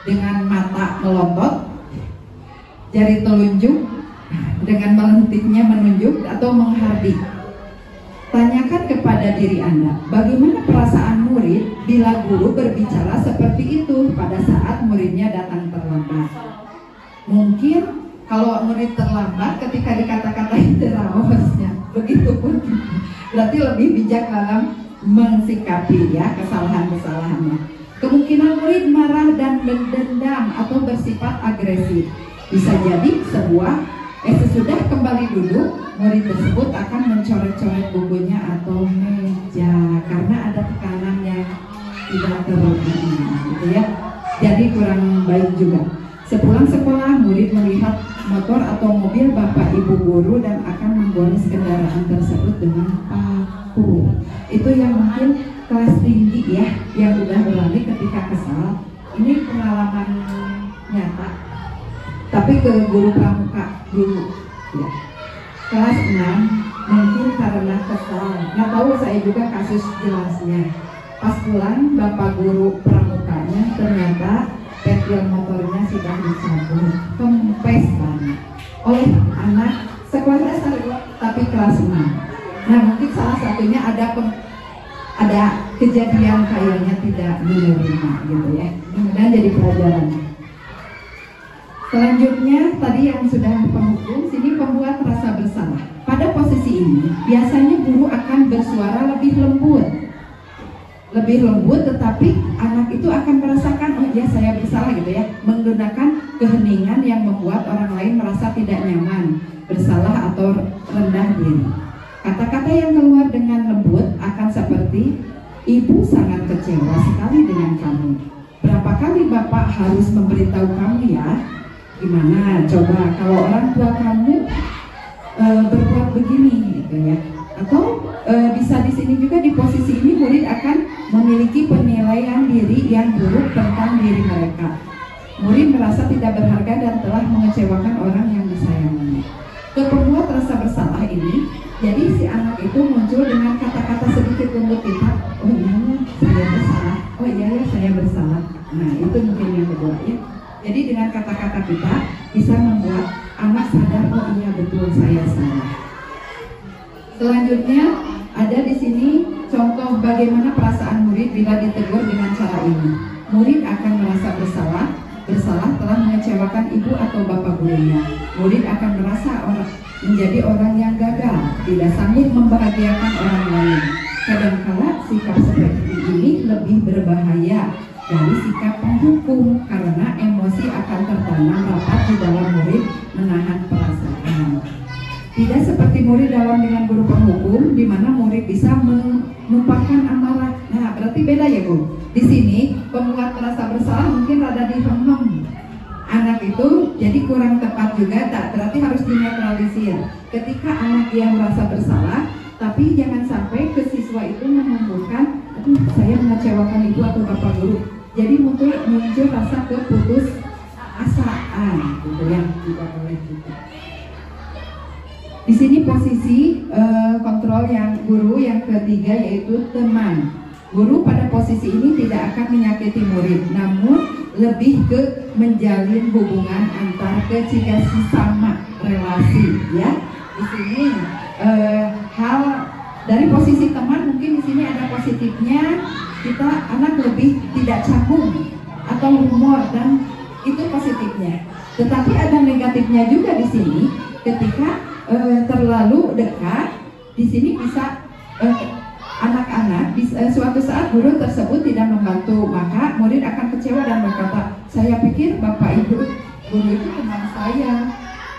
dengan mata melotot, jari telunjuk, dengan melentiknya menunjuk atau menghardik. Tanyakan kepada diri Anda, bagaimana perasaan murid bila guru berbicara seperti itu pada saat muridnya datang terlambat? Mungkin kalau murid terlambat ketika dikata-katain terusnya, begitupun berarti lebih bijak dalam mensikapi ya kesalahan-kesalahannya. Kemungkinan murid marah dan mendendam atau bersifat agresif. Bisa jadi sesudah kembali duduk, murid tersebut akan mencoret-coret bukunya atau meja karena ada tekanan yang tidak terlalu gitu ya. Jadi kurang baik juga. Sepulang sekolah, murid melihat motor atau mobil bapak ibu guru dan akan menggones kendaraan tersebut dengan paku. Itu yang mungkin kelas tinggi ya, yang udah berani ketika kesal. Ini pengalaman nyata. Tapi ke guru pramuka dulu ya. Kelas 6 mungkin karena kesal. Nggak tahu saya juga kasus jelasnya. Pas pulang bapak guru pramukanya ternyata pentil motornya sudah dicabut, kempes banget oleh anak sekolah dasar tapi kelas 6. Nah mungkin salah satunya ada kejadian kayaknya tidak menerima gitu ya. Kemudian jadi pelajaran. Selanjutnya tadi yang sudah penghukum, sini pembuat rasa bersalah. Pada posisi ini biasanya guru akan bersuara lebih lembut, tetapi anak itu akan merasakan oh ya saya bersalah gitu ya, menggunakan keheningan yang membuat orang lain merasa tidak nyaman, bersalah atau rendah diri. Kata-kata yang keluar dengan lembut akan seperti ibu sangat kecewa sekali dengan kamu. Berapa kali bapak harus memberitahu kamu ya? Gimana coba kalau orang tua kamu berbuat begini gitu ya? Atau bisa di sini juga di posisi ini murid akan memiliki penilaian diri yang buruk tentang diri mereka. Murid merasa tidak berharga dan telah mengecewakan orang yang disayanginya. Pembuat rasa bersalah ini, jadi si anak itu muncul dengan kata-kata sedikit lembut kita. Oh iya saya bersalah. Oh iya ya saya bersalah. Nah itu mungkin yang kedua ya. Jadi dengan kata-kata kita bisa membuat anak sadar oh iya betul saya salah. Selanjutnya ada di sini contoh bagaimana perasaan murid bila ditegur dengan cara ini. Murid akan merasa bersalah telah mengecewakan ibu atau bapak gurunya. Murid akan merasa menjadi orang yang gagal, tidak sanggup membahagiakan orang lain. Kadangkala sikap seperti ini lebih berbahaya dari sikap penghukum karena emosi akan tertanam rapat di dalam murid menahan perasaan. Tidak seperti murid dalam dengan guru penghukum, di mana murid bisa menumpahkan amarah. Nah, berarti beda ya Bu. Di sini pembuat merasa bersalah mungkin rada difaham. Anak itu jadi kurang tepat juga, tak berarti harus dinetralisir. Ketika anak yang merasa bersalah, tapi jangan sampai ke siswa itu menumbuhkan, aduh saya mengecewakan ibu atau bapak guru. Jadi muncul rasa keputus asaan, gitu ya, tidak boleh gitu. Di sini posisi kontrol yang guru yang ketiga yaitu teman. Guru pada posisi ini tidak akan menyakiti murid, namun lebih ke menjalin hubungan antar ketiga sesama relasi ya. Di sini hal dari posisi teman mungkin di sini ada positifnya, kita anak lebih tidak canggung atau humor dan itu positifnya. Tetapi ada negatifnya juga di sini ketika terlalu dekat, di sini bisa anak-anak suatu saat guru tersebut tidak membantu, maka murid akan kecewa dan berkata, saya pikir bapak ibu guru itu teman saya,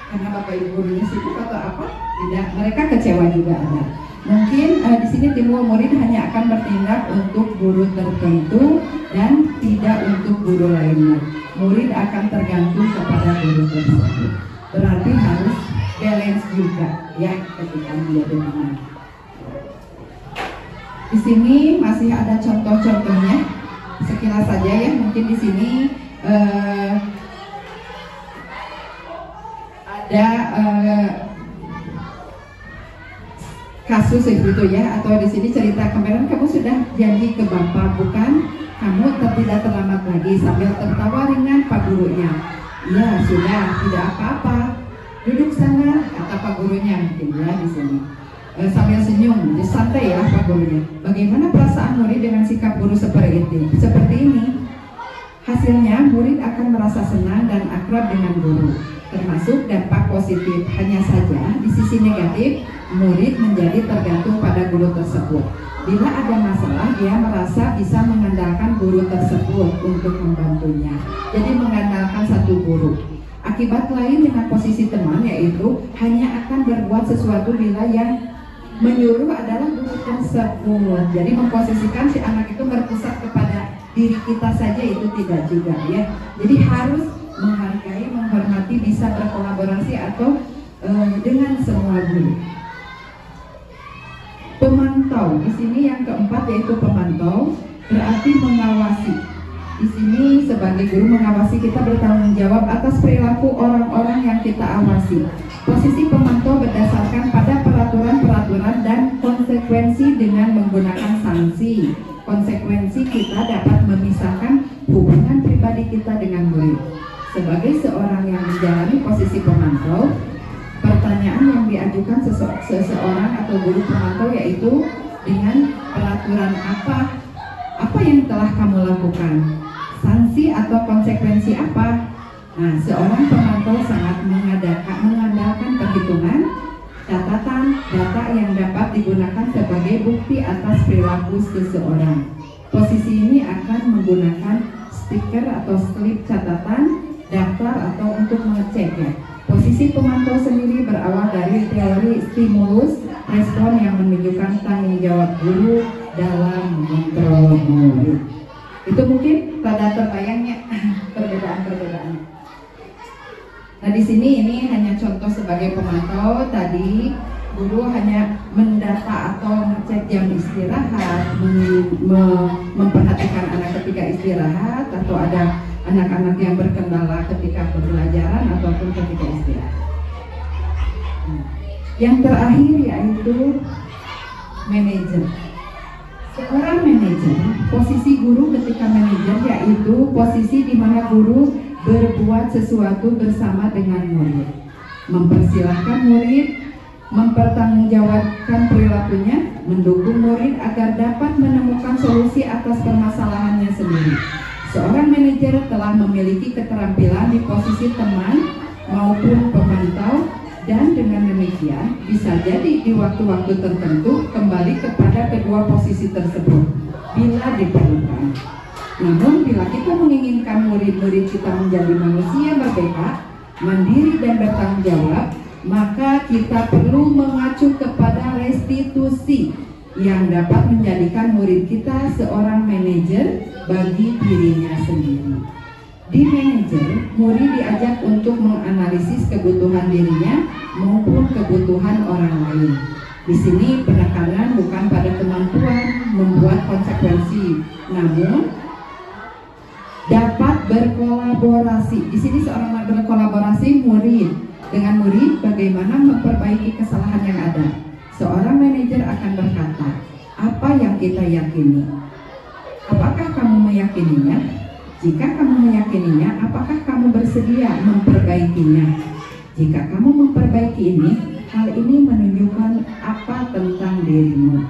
karena bapak ibu gurunya sibuk atau apa? Tidak, mereka kecewa juga ada. Mungkin di sini timbul murid hanya akan bertindak untuk guru tertentu dan tidak untuk guru lainnya. Murid akan tergantung kepada guru tersebut. Berarti harus balance juga ya ketika menjadi teman. Di sini masih ada contoh-contohnya, sekilas saja ya. Mungkin di sini ada kasus itu ya, atau di sini cerita kemarin kamu sudah janji ke bapak bukan? Kamu tidak terlambat lagi, sambil tertawa ringan pak gurunya. Ya sudah, tidak apa-apa. Duduk sana, kata pak gurunya mungkin ya di sini. Sambil senyum, santai ya pak gurunya. Bagaimana perasaan murid dengan sikap guru seperti ini? Hasilnya murid akan merasa senang dan akrab dengan guru, termasuk dampak positif. Hanya saja di sisi negatif, murid menjadi tergantung pada guru tersebut. Bila ada masalah, dia merasa bisa mengandalkan guru tersebut untuk membantunya. Jadi mengandalkan satu guru. Akibat lain dengan posisi teman yaitu hanya akan berbuat sesuatu bila yang menyuruh adalah guru tersebut. Jadi memposisikan si anak itu berpusat kepada diri kita saja itu tidak juga ya. Jadi harus menghargai, menghormati, bisa berkolaborasi atau dengan semua guru. Pemantau, di sini yang keempat yaitu pemantau, berarti mengawasi. Di sini sebagai guru mengawasi, kita bertanggung jawab atas perilaku orang-orang yang kita awasi. Posisi pemantau berdasarkan pada peraturan-peraturan dan konsekuensi dengan menggunakan sanksi. Konsekuensi kita dapat memisahkan hubungan pribadi kita dengan murid. Sebagai seorang yang menjalani posisi pemantau, pertanyaan yang diajukan seseorang atau guru pemantau yaitu dengan peraturan apa yang telah kamu lakukan, sanksi atau konsekuensi apa. Nah, seorang pemantau sangat mengandalkan perhitungan, catatan, data yang dapat digunakan sebagai bukti atas perilaku seseorang. Posisi ini akan menggunakan stiker atau slip catatan, daftar atau untuk mengeceknya. Posisi pemantau sendiri berawal dari teori stimulus respon yang menunjukkan tanggung jawab guru dalam mengontrol murid. Itu mungkin pada terbayangnya perbedaan-perbedaannya. Nah di sini ini hanya contoh sebagai pemantau. Tadi guru hanya mendata atau ngecek jam istirahat, memperhatikan anak ketika istirahat, atau ada anak-anak yang berkendala ketika pembelajaran ataupun ketika istirahat. Yang terakhir yaitu manajer. Seorang manajer, posisi guru ketika manajer yaitu posisi di mana guru berbuat sesuatu bersama dengan murid, mempersilahkan murid, mempertanggungjawabkan perilakunya, mendukung murid agar dapat menemukan solusi atas permasalahannya sendiri. Seorang manajer telah memiliki keterampilan di posisi teman maupun pemantau, dan dengan demikian bisa jadi di waktu-waktu tertentu kembali kepada kedua posisi tersebut bila diperlukan. Namun bila kita menginginkan murid-murid kita menjadi manusia merdeka, mandiri dan bertanggung jawab, maka kita perlu mengacu kepada restitusi yang dapat menjadikan murid kita seorang manajer bagi dirinya sendiri. Di manajer, murid diajak untuk menganalisis kebutuhan dirinya maupun kebutuhan orang lain. Di sini penekanan bukan pada kemampuan membuat konsekuensi, namun dapat berkolaborasi. Di sini seorang berkolaborasi murid dengan murid bagaimana memperbaiki kesalahan yang ada. Seorang manajer akan berkata, apa yang kita yakini? Apakah kamu meyakininya? Jika kamu meyakininya, apakah kamu bersedia memperbaikinya? Jika kamu memperbaiki ini, hal ini menunjukkan apa tentang dirimu?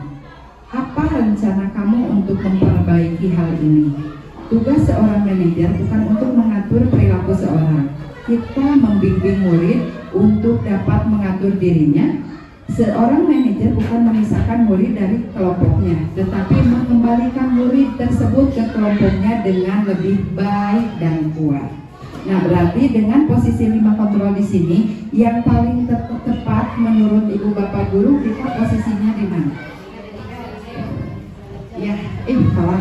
Apa rencana kamu untuk memperbaiki hal ini? Tugas seorang manajer bukan untuk mengatur perilaku seorang. Kita membimbing murid untuk dapat mengatur dirinya. Seorang manajer bukan memisahkan murid dari kelompoknya, tetapi mengembalikan murid tersebut ke kelompoknya dengan lebih baik dan kuat. Nah, berarti dengan posisi 5 kontrol di sini, yang paling tepat menurut Ibu Bapak Guru, kita posisinya di mana? Ya, salah.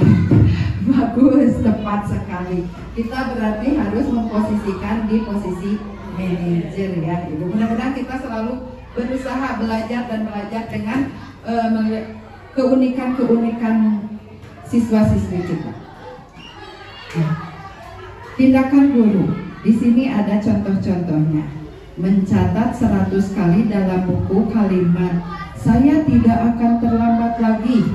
Bagus, tepat sekali. Kita berarti harus memposisikan di posisi manajer ya. Ibu. Mudah-mudahan kita selalu berusaha belajar dan belajar dengan keunikan-keunikan siswa-siswi kita. Tindakan guru. Di sini ada contoh-contohnya. Mencatat 100 kali dalam buku kalimat, saya tidak akan terlambat lagi.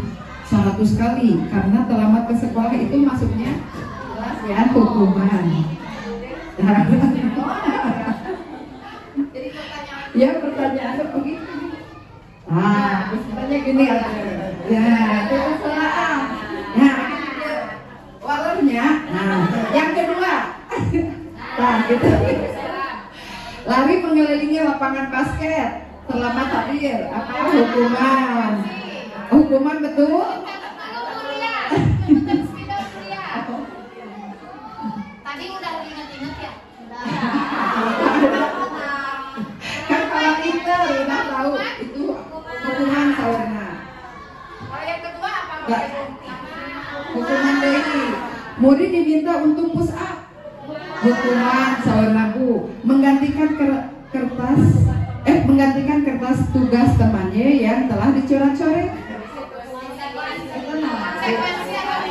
100 kali, karena terlambat ke sekolah itu masuknya kelas ya, hukuman. Ya, pertanyaannya begitu. Pertanyaan gini ya, itu salah. Nah, walernya. Nah, yang kedua, nah gitu. Lari mengelilingi lapangan basket. Terlambat hadir apa hukuman? Hukuman betul? Tadi udah inget-inget ya? Kan kalau pinter udah tahu itu hukuman sawerna. Kalau yang kedua apa? Nggak. Hukuman deui. Murid diminta untuk push up. Hukuman sawerna Bu, menggantikan kertas tugas temannya yang telah dicoret-coret.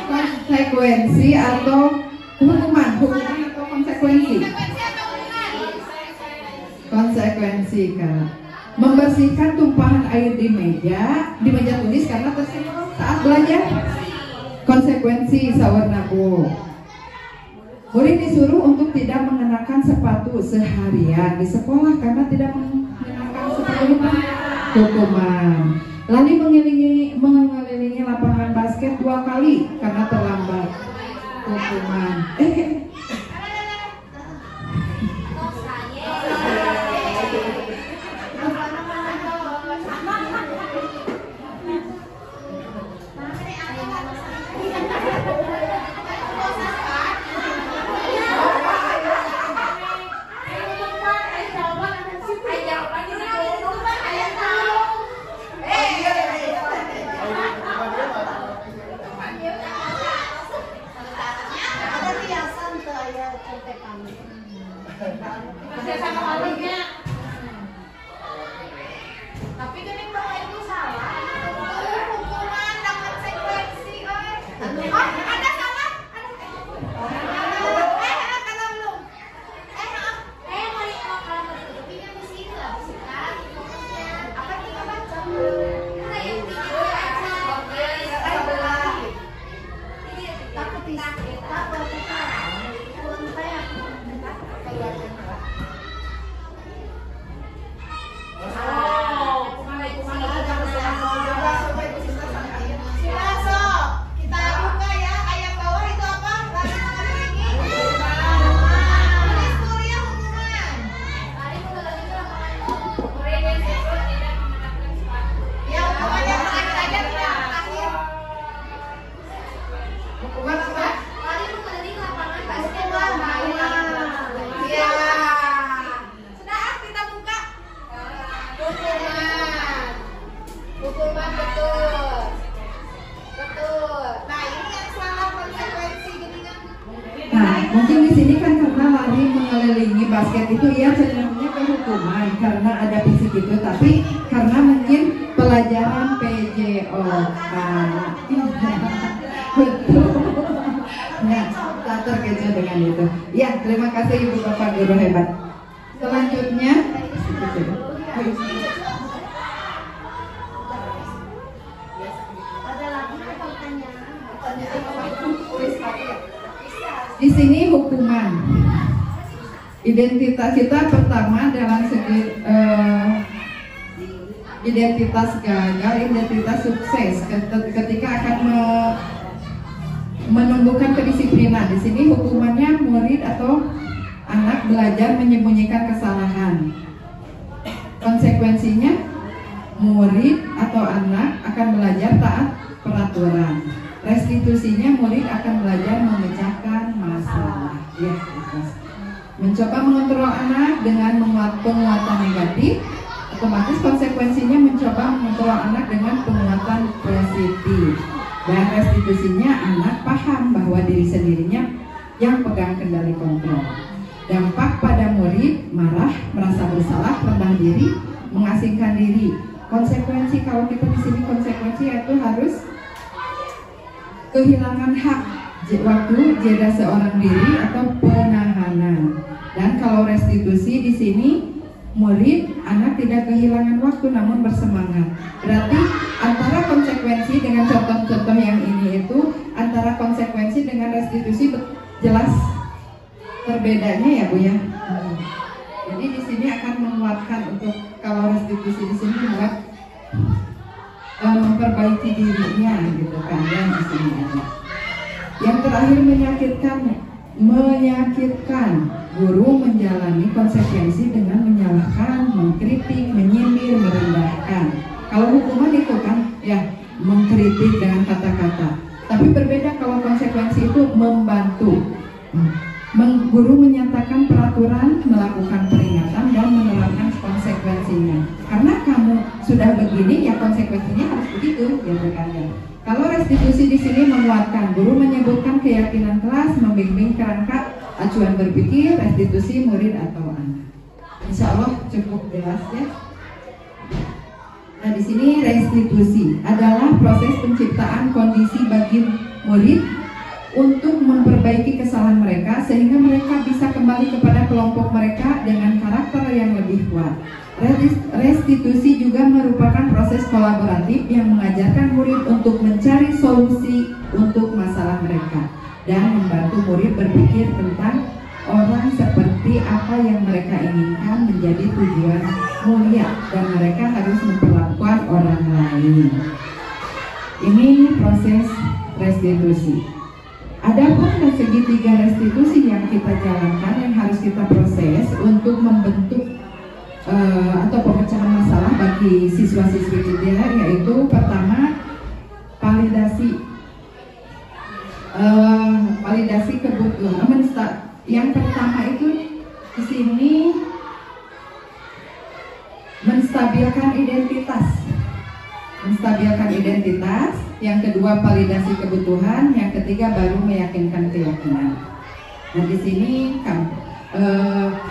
Konsekuensi atau hukuman atau konsekuensi? Konsekuensi Kak. Membersihkan tumpahan air di meja tulis karena tersinggung saat belajar. Konsekuensi sawerna Bu. Murid disuruh untuk tidak mengenakan sepatu seharian di sekolah karena tidak mengenakan sepatu hukuman. Lalu mengelilingi lapangan basket 2 kali karena terlambat. Hukuman. Masih sama walinya. Tapi kan yang bawa itu salah. Hukuman dan konsekuensi. Oh, ada salah? Kalau belum. Kalau tapi kan di sini lah, kan? Apa kita baca? Nah, yang tiga aja. Takut hukuman betul. Nah ini yang salah konsekuensi gini kan. Nah, mungkin di sini kan karena lari mengelilingi basket itu ya cenderungnya ke hukuman karena ada fisik itu, tapi karena mungkin pelajaran PJO. Betul. Nah, tak terkecoh dengan itu. Ya, terima kasih Ibu Bapak Guru hebat. Selanjutnya, di sini hukuman. Identitas kita pertama dalam segi identitas gagal, identitas sukses. Ketika akan menumbuhkan kedisiplinan. Di sini hukumannya murid atau anak belajar menyembunyikan kesalahan. Konsekuensinya murid atau anak akan belajar taat peraturan. Restitusinya murid akan belajar memecahkan masalah. Ya, mencoba mengontrol anak dengan penguatan negatif, otomatis konsekuensinya mencoba mengontrol anak dengan penguatan positif. Dan restitusinya anak paham bahwa diri sendirinya yang pegang kendali kontrol. Dampak pada murid marah, merasa bersalah, rendah diri, mengasingkan diri. Konsekuensi kalau kita di sini konsekuensi yaitu harus kehilangan hak waktu jeda seorang diri atau penahanan. Dan kalau restitusi di sini murid anak tidak kehilangan waktu namun bersemangat. Berarti antara konsekuensi dengan contoh-contoh yang ini itu antara konsekuensi dengan restitusi jelas perbedanya ya Bu ya. Jadi di sini akan menguatkan untuk kalau restitusi di sini buat memperbaiki dirinya gitu kan yang di sini ada. Yang terakhir menyakitkan guru menjalani konsekuensi dengan menyalahkan, mengkritik, menyindir, Kalau hukuman itu kan ya mengkritik dengan kata-kata. Tapi berbeda kalau konsekuensi itu membantu. Guru menyatakan peraturan, melakukan peringatan dan menerapkan konsekuensinya. Karena kamu sudah begini, ya konsekuensinya harus begitu, gitu kan ya. Kalau restitusi di sini menguatkan, guru menyebutkan keyakinan kelas, membimbing kerangka acuan berpikir, restitusi murid atau anak. Insya Allah cukup jelas ya. Nah, di sini restitusi adalah proses penciptaan kondisi bagi murid untuk memperbaiki kesalahan mereka sehingga mereka bisa kembali kepada kelompok mereka dengan karakter yang lebih kuat. Restitusi juga merupakan proses kolaboratif yang mengajarkan murid untuk mencari solusi untuk masalah mereka dan membantu murid berpikir tentang orang seperti apa yang mereka inginkan menjadi tujuan mulia dan mereka harus memperlakukan orang lain. Ini proses restitusi. Adapun segitiga restitusi yang kita jalankan yang harus kita proses untuk membentuk atau pemecahan masalah bagi siswa-siswi kita, yaitu pertama validasi kebutuhan. Yang pertama itu di sini menstabilkan identitas, yang kedua validasi kebutuhan, yang ketiga baru meyakinkan keyakinan. Nah, di sini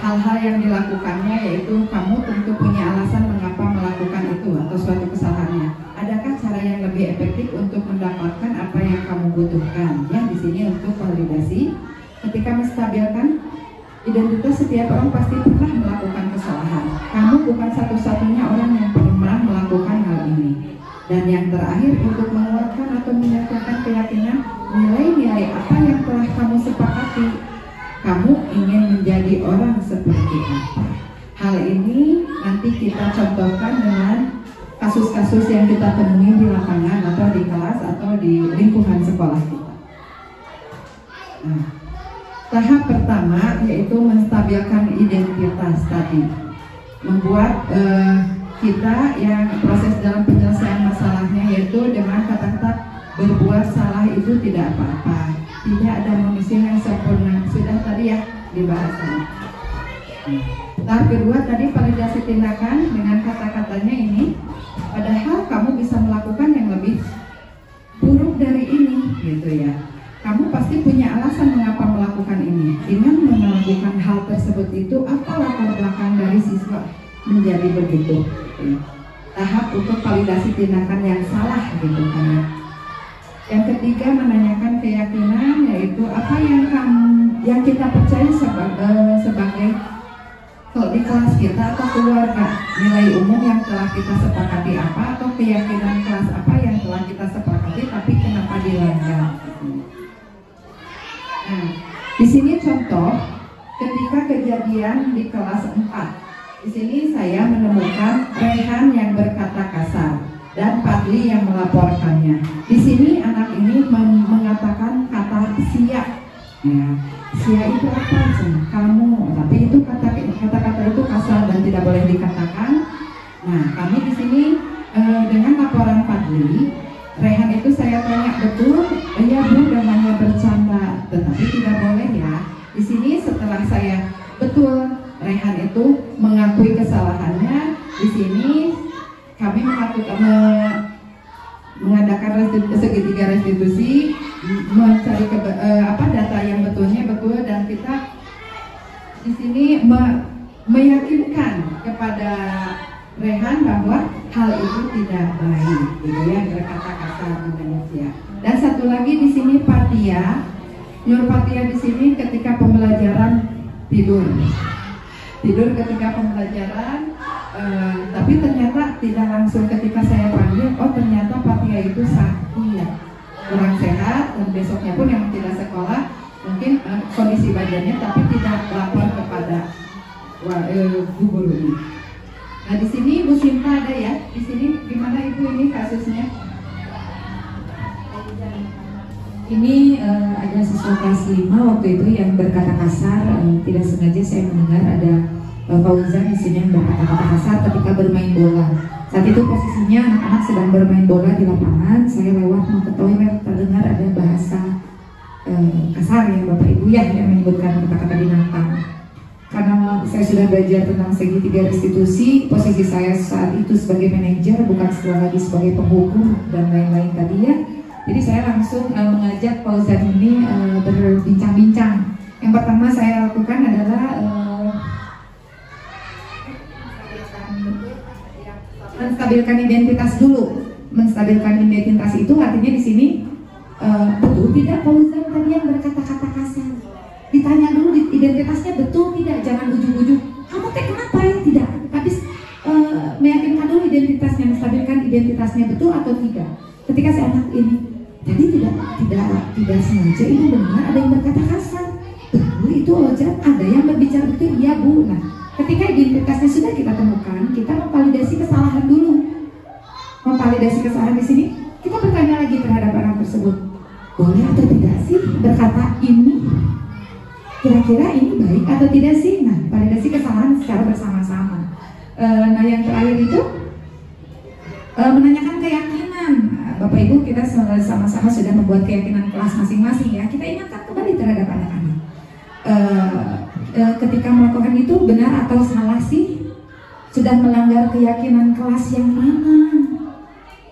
hal-hal yang dilakukannya yaitu kamu tentu punya alasan mengapa melakukan itu atau suatu kesalahannya. Adakah cara yang lebih efektif untuk mendapatkan apa yang kamu butuhkan? Ya, di sini untuk validasi. Ketika menstabilkan identitas, setiap orang pasti pernah melakukan kesalahan. Kamu bukan satu-satunya orang yang pernah melakukan hal ini. Dan yang terakhir, untuk menguatkan atau menyatukan keyakinan nilai-nilai apa yang telah kamu sepakati. Kamu ingin menjadi orang seperti apa? Hal ini nanti kita contohkan dengan kasus-kasus yang kita temui di lapangan atau di kelas atau di lingkungan sekolah kita. Nah, tahap pertama yaitu menstabilkan identitas tadi, membuat kita yang proses dalam penyelesaian masalahnya yaitu dengan kata-kata berbuat salah itu tidak apa-apa, tidak ada manusia yang sempurna, sudah tadi ya dibahas. Tahap kedua tadi validasi tindakan dengan kata-katanya ini, padahal kamu bisa melakukan yang lebih buruk dari ini, gitu ya. Kamu pasti punya alasan mengapa melakukan ini. Dengan melakukan hal tersebut itu, apa latar belakang dari siswa menjadi begitu? Tahap untuk validasi tindakan yang salah, gitu kan. Yang ketiga menanyakan keyakinan, yaitu apa yang kita percaya sebagai kalau di kelas kita atau keluarga, nilai umum yang telah kita sepakati apa, atau keyakinan kelas apa yang telah kita sepakati tapi kenapa dilanggar. Nah, di sini contoh ketika kejadian di kelas 4. Di sini saya menemukan Rehan yang berkata kasar dan Fadli yang melaporkannya. Di sini anak ini mengatakan kata sia. Ya, sia itu apa? Kamu. Tapi itu kata-kata itu kasar dan tidak boleh dikatakan. Nah, kami di sini dengan laporan Fadli, Rehan itu saya tanya betul, ya Bu, dan hanya bercanda, tetapi tidak boleh ya. Di sini setelah saya betul Rehan itu mengakui kesalahannya, di sini kami mengadakan segitiga restitusi, mencari data yang betul dan kita di sini meyakinkan kepada Rehan bahwa hal itu tidak baik, gitu ya, berkata kasar di manusia. Dan satu lagi di sini Nur Fatia di sini ketika pembelajaran tidur ketika pembelajaran, tapi ternyata tidak langsung ketika saya panggil, oh ternyata Fatia itu sakit ya, kurang sehat, dan besoknya pun yang tidak sekolah mungkin kondisi badannya, tapi tidak lapor kepada guru ini. Nah, di sini Bu Sinta ada ya. Di sini gimana Ibu ini kasusnya? Ini ada siswa kelas 5 waktu itu yang berkata kasar. Tidak sengaja saya mendengar ada Fauzan di sini yang berkata-kata kasar ketika bermain bola. Saat itu posisinya anak-anak sedang bermain bola di lapangan. Saya lewat mau ke toilet, terdengar ada bahasa kasar ya Bapak Ibu ya, yang menyebutkan kata-kata binatang. Karena saya sudah belajar tentang segitiga restitusi, posisi saya saat itu sebagai manajer, bukan setelah lagi sebagai penghukum dan lain-lain tadi ya. Jadi saya langsung mengajak Fauzan ini berbincang-bincang. Yang pertama saya lakukan adalah menstabilkan identitas dulu. Menstabilkan identitas itu artinya di sini betul tidak Fauzan tadi yang berkata-kata kasar? Ditanya dulu identitasnya betul tidak, jangan ujuk-ujuk kamu teh kenapa ya, tidak, tapi meyakinkan dulu identitasnya, menstabilkan identitasnya betul atau tidak. Ketika si anak ini jadi tidak sengaja ini benar ada yang berkata kasar, betul itu Ojat, ada yang berbicara betul, iya Bu. Nah ketika identitasnya sudah kita temukan, kita memvalidasi kesalahan dulu. Memvalidasi kesalahan di sini kita bertanya lagi terhadap anak tersebut, boleh atau tidak sih berkata ini? Kira-kira ini baik atau tidak sih? Nah, validasi kesalahan secara bersama-sama. Nah, yang terakhir itu menanyakan keyakinan. Bapak Ibu, kita sama-sama sudah membuat keyakinan kelas masing-masing ya. Kita ingatkan kembali terhadap anak-anak. Ketika melakukan itu benar atau salah sih? Sudah melanggar keyakinan kelas yang mana?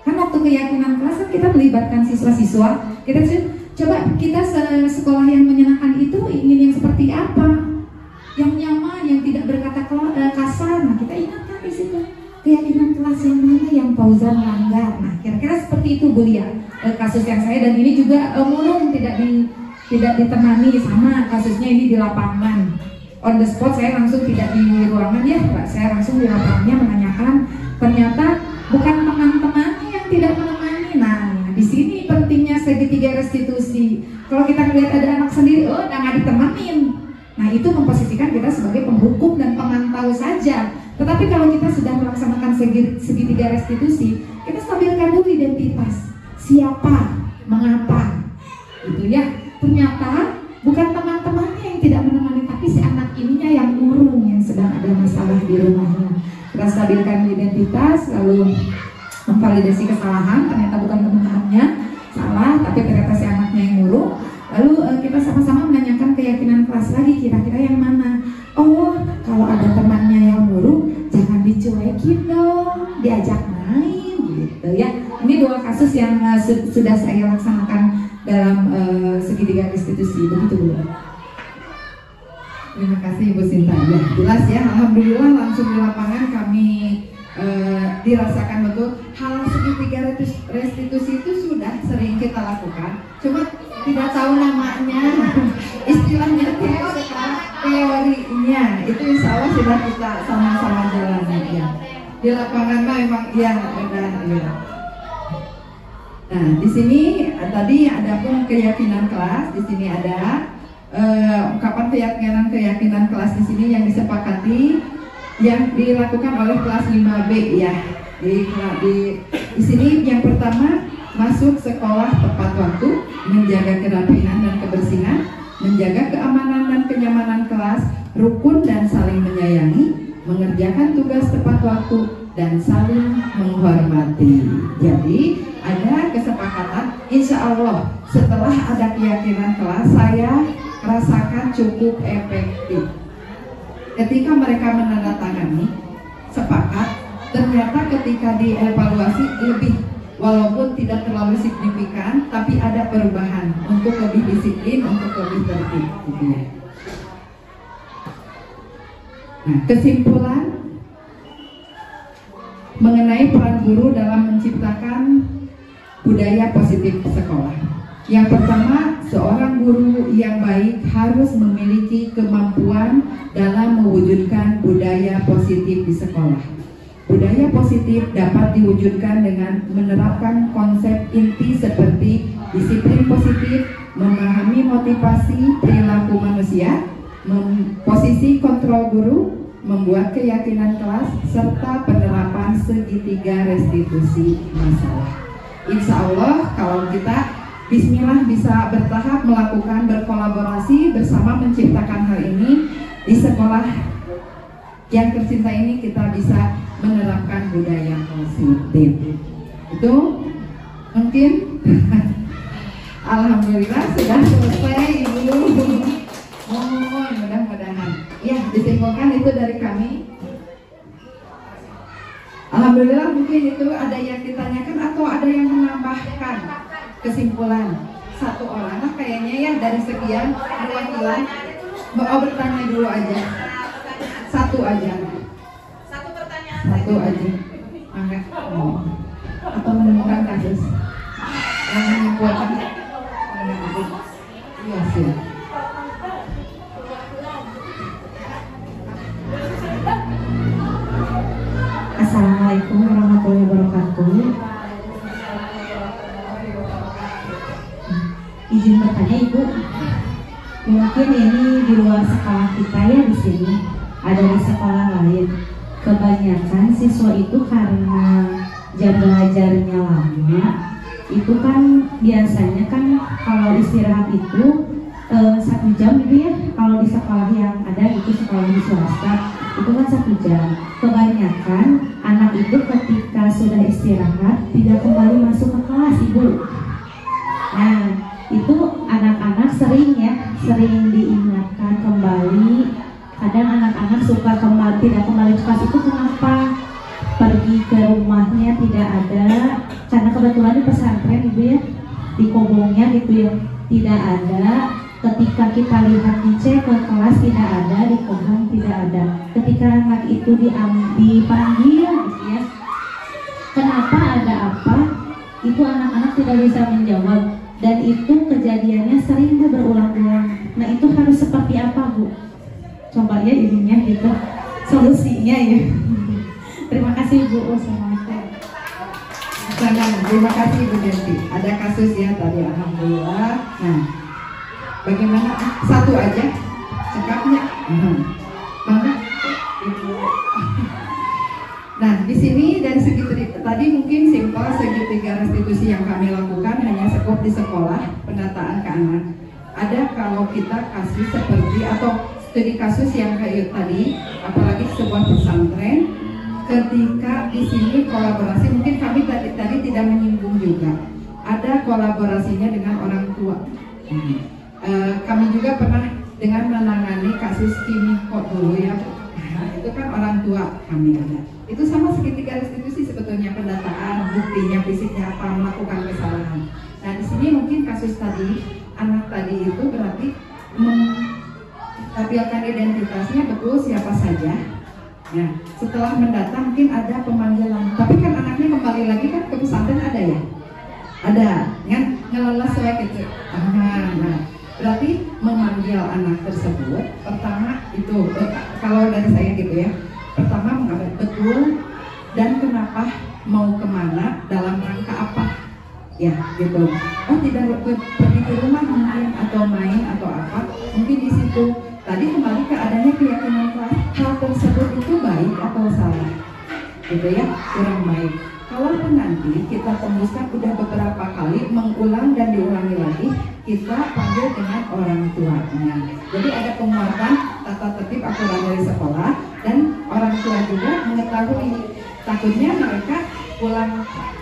Kan waktu keyakinan kelas kan kita melibatkan siswa-siswa. Kita coba kita sekolah yang menyenangkan itu ingin yang seperti apa? Yang nyaman, yang tidak berkata kasar. Nah, kita ingatkan di situ keyakinan kelas yang mana yang Fauzan melanggar. Nah, kira-kira seperti itu Bu Lia. Kasus yang saya dan ini juga murung tidak ditemani sama kasusnya ini di lapangan. On the spot saya langsung tidak di ruangan ya, Pak. Saya langsung di lapangannya menanyakan. Ternyata bukan teman-temannya yang tidak menemani. Nah, di sini pentingnya segitiga restitusi. Kalau kita melihat ada anak sendiri, oh udah nggak ditemenin. Nah itu memposisikan kita sebagai penghukum dan pemantau saja. Tetapi kalau kita sudah melaksanakan segitiga restitusi, kita stabilkan dulu identitas. Siapa, mengapa, gitu ya. Ternyata bukan teman-temannya yang tidak menemani, tapi si anak ininya yang murung, yang sedang ada masalah di rumahnya. Kita stabilkan identitas, lalu memvalidasi kesalahan, ternyata bukan teman-temannya salah, tapi ternyata si anaknya yang murung. Lalu kita sama-sama menanyakan keyakinan kelas lagi, kira-kira yang mana? Oh, kalau ada temannya yang murung, jangan dicuekin dong, diajak main, gitu ya. Ini dua kasus yang sudah saya laksanakan dalam segitiga restitusi, begitu Bu. Terima kasih Ibu Sinta. Ya, jelas ya, alhamdulillah langsung di lapangan kami dirasakan betul hal segitiga restitusi itu sudah sering kita lakukan, cuma tidak tahu namanya, istilahnya teorinya itu insya Allah sudah kita sama-sama jalani ya. Di lapangan memang ya udah ya. Nah di sini tadi ada pun keyakinan kelas, di sini ada ungkapan keyakinan kelas di sini yang disepakati yang dilakukan oleh kelas 5B ya. Di sini yang pertama, masuk sekolah tepat waktu, menjaga kerapihan dan kebersihan, menjaga keamanan dan kenyamanan kelas, rukun dan saling menyayangi, mengerjakan tugas tepat waktu dan saling menghormati. Jadi ada kesepakatan, insya Allah setelah ada keyakinan kelas saya rasakan cukup efektif. Ketika mereka menandatangani sepakat, ternyata ketika dievaluasi lebih, walaupun tidak terlalu signifikan, tapi ada perubahan untuk lebih disiplin, untuk lebih tertib gitu ya. Nah, kesimpulan mengenai peran guru dalam menciptakan budaya positif sekolah. Yang pertama, seorang guru yang baik harus memiliki kemampuan dalam mewujudkan budaya positif di sekolah. Budaya positif dapat diwujudkan dengan menerapkan konsep inti seperti disiplin positif, memahami motivasi perilaku manusia, posisi kontrol guru, membuat keyakinan kelas, serta penerapan segitiga restitusi masalah. Insya Allah kalau kita bismillah bisa bertahap melakukan berkolaborasi bersama menciptakan hal ini di sekolah yang tercinta ini, kita bisa menerapkan budaya positif. Itu mungkin alhamdulillah sudah selesai Ibu. Mohon mudah-mudahan ya disimpulkan itu dari kami. Alhamdulillah mungkin itu ada yang ditanyakan atau ada yang menambahkan kesimpulan. Satu orang lah kayaknya ya dari sekian perwakilan. Bertanya dulu aja. Satu aja. Satu pertanyaan. Satu aja. Angkat. Atau menemukan kasus yang menyimpulkan. Iya sih. Assalamualaikum warahmatullahi wabarakatuh. Izin bertanya Ibu, mungkin ini di luar sekolah kita ya di sini, ada di sekolah lain. Kebanyakan siswa itu karena jam belajarnya lama, itu kan biasanya kan kalau istirahat itu 1 jam gitu ya. Kalau di sekolah yang ada itu sekolah di swasta itu kan 1 jam. Kebanyakan anak itu ketika sudah istirahat tidak kembali masuk ke kelas Ibu. Nah itu anak-anak sering diingatkan kembali. Kadang anak-anak suka tidak kembali ke kelas itu kenapa? Pergi ke rumahnya tidak ada, karena kebetulan di pesantren Ibu ya, di kobongnya gitu ya tidak ada. Ketika kita lihat dicek ke kelas tidak ada, di kobong tidak ada. Ketika anak itu dipanggil gitu ya, kenapa, ada apa? Itu anak-anak tidak bisa menjawab. Dan itu kejadiannya sering Bu, berulang-ulang. Nah itu harus seperti apa Bu? Coba ya ininya gitu, solusinya ya. Terima kasih Bu. Wassalamualaikum. Terima kasih Bu Denti. Ada kasus ya tadi alhamdulillah. Nah, bagaimana? Satu aja cekapnya. Mana? Nah, di sini dari segi tadi mungkin simpel segitiga restitusi yang kami lakukan hanya sekup di sekolah pendataan ke anak. Ada kalau kita kasih seperti atau studi kasus yang kayak tadi, apalagi sebuah pesantren, ketika di sini kolaborasi mungkin kami tadi tidak menyinggung juga. Ada kolaborasinya dengan orang tua. Kami juga pernah dengan menangani kasus Kimiko dulu ya. Nah, itu kan orang tua kami ada. Itu sama segitiga restitusi sebetulnya, pendataan, buktinya, fisiknya apa, melakukan kesalahan. Nah di sini mungkin kasus tadi anak tadi itu berarti tampilkan identitasnya betul siapa saja. Nah setelah mendata mungkin ada pemanggilan. Tapi kan anaknya kembali lagi kan ke pesantren ada ya? Ada, kan ngelola sesuai gitu. Nah berarti memanggil anak tersebut pertama itu kalau dari saya gitu ya. Pertama mengapa betul dan kenapa, mau kemana, dalam rangka apa, ya gitu. Oh tidak pergi ke rumah mungkin atau main atau apa, mungkin di situ. Tadi kembali ke adanya keyakinan kelas, hal tersebut itu baik atau salah, gitu ya, kurang baik. Kalaupun nanti kita tembuskan udah beberapa kali mengulang dan diulangi lagi, kita panggil dengan orang tuanya. Jadi ada penguatan tata tertib aturan dari sekolah dan orang tua juga mengetahui. Takutnya mereka pulang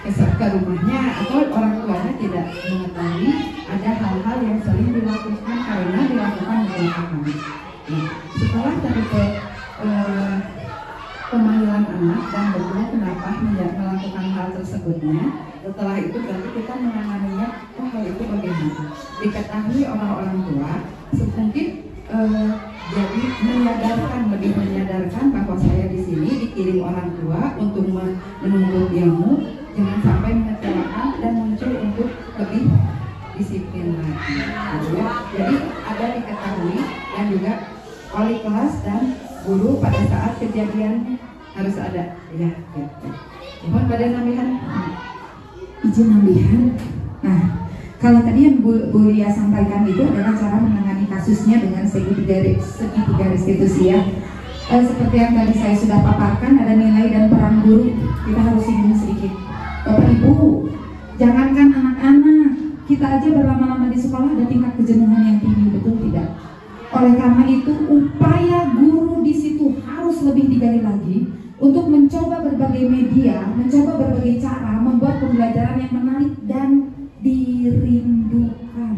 ke rumahnya atau orang tuanya tidak mengetahui ada hal-hal yang sering dilakukan karena dilakukan oleh kami. Nah, setelah tadi pemanggilan anak dan betul kenapa melakukan hal tersebutnya, setelah itu berarti kita menanganinya, oh hal itu bagaimana diketahui orang-orang tua, mungkin jadi lebih menyadarkan bahwa saya di sini dikirim orang tua untuk menuntut ilmu, jangan sampai mengecewakan dan muncul untuk lebih disiplin lagi. Jadi ada diketahui dan juga wali kelas dan guru pada saat kejadian harus ada ya gitu. Mohon pada nambahan, izin nambahan. Nah, kalau tadi yang Bu Lia sampaikan itu adalah cara menangani kasusnya dengan segitiga restitusi ya. Seperti yang tadi saya sudah paparkan, ada nilai dan peran guru. Kita harus singgung sedikit. Bapak Ibu, jangankan anak-anak, kita aja berlama-lama di sekolah ada tingkat kejenuhan yang tinggi, betul tidak? Oleh karena itu, upaya guru di situ harus lebih digali lagi untuk mencoba berbagai media, mencoba berbagai cara membuat pembelajaran yang menarik dan dirindukan.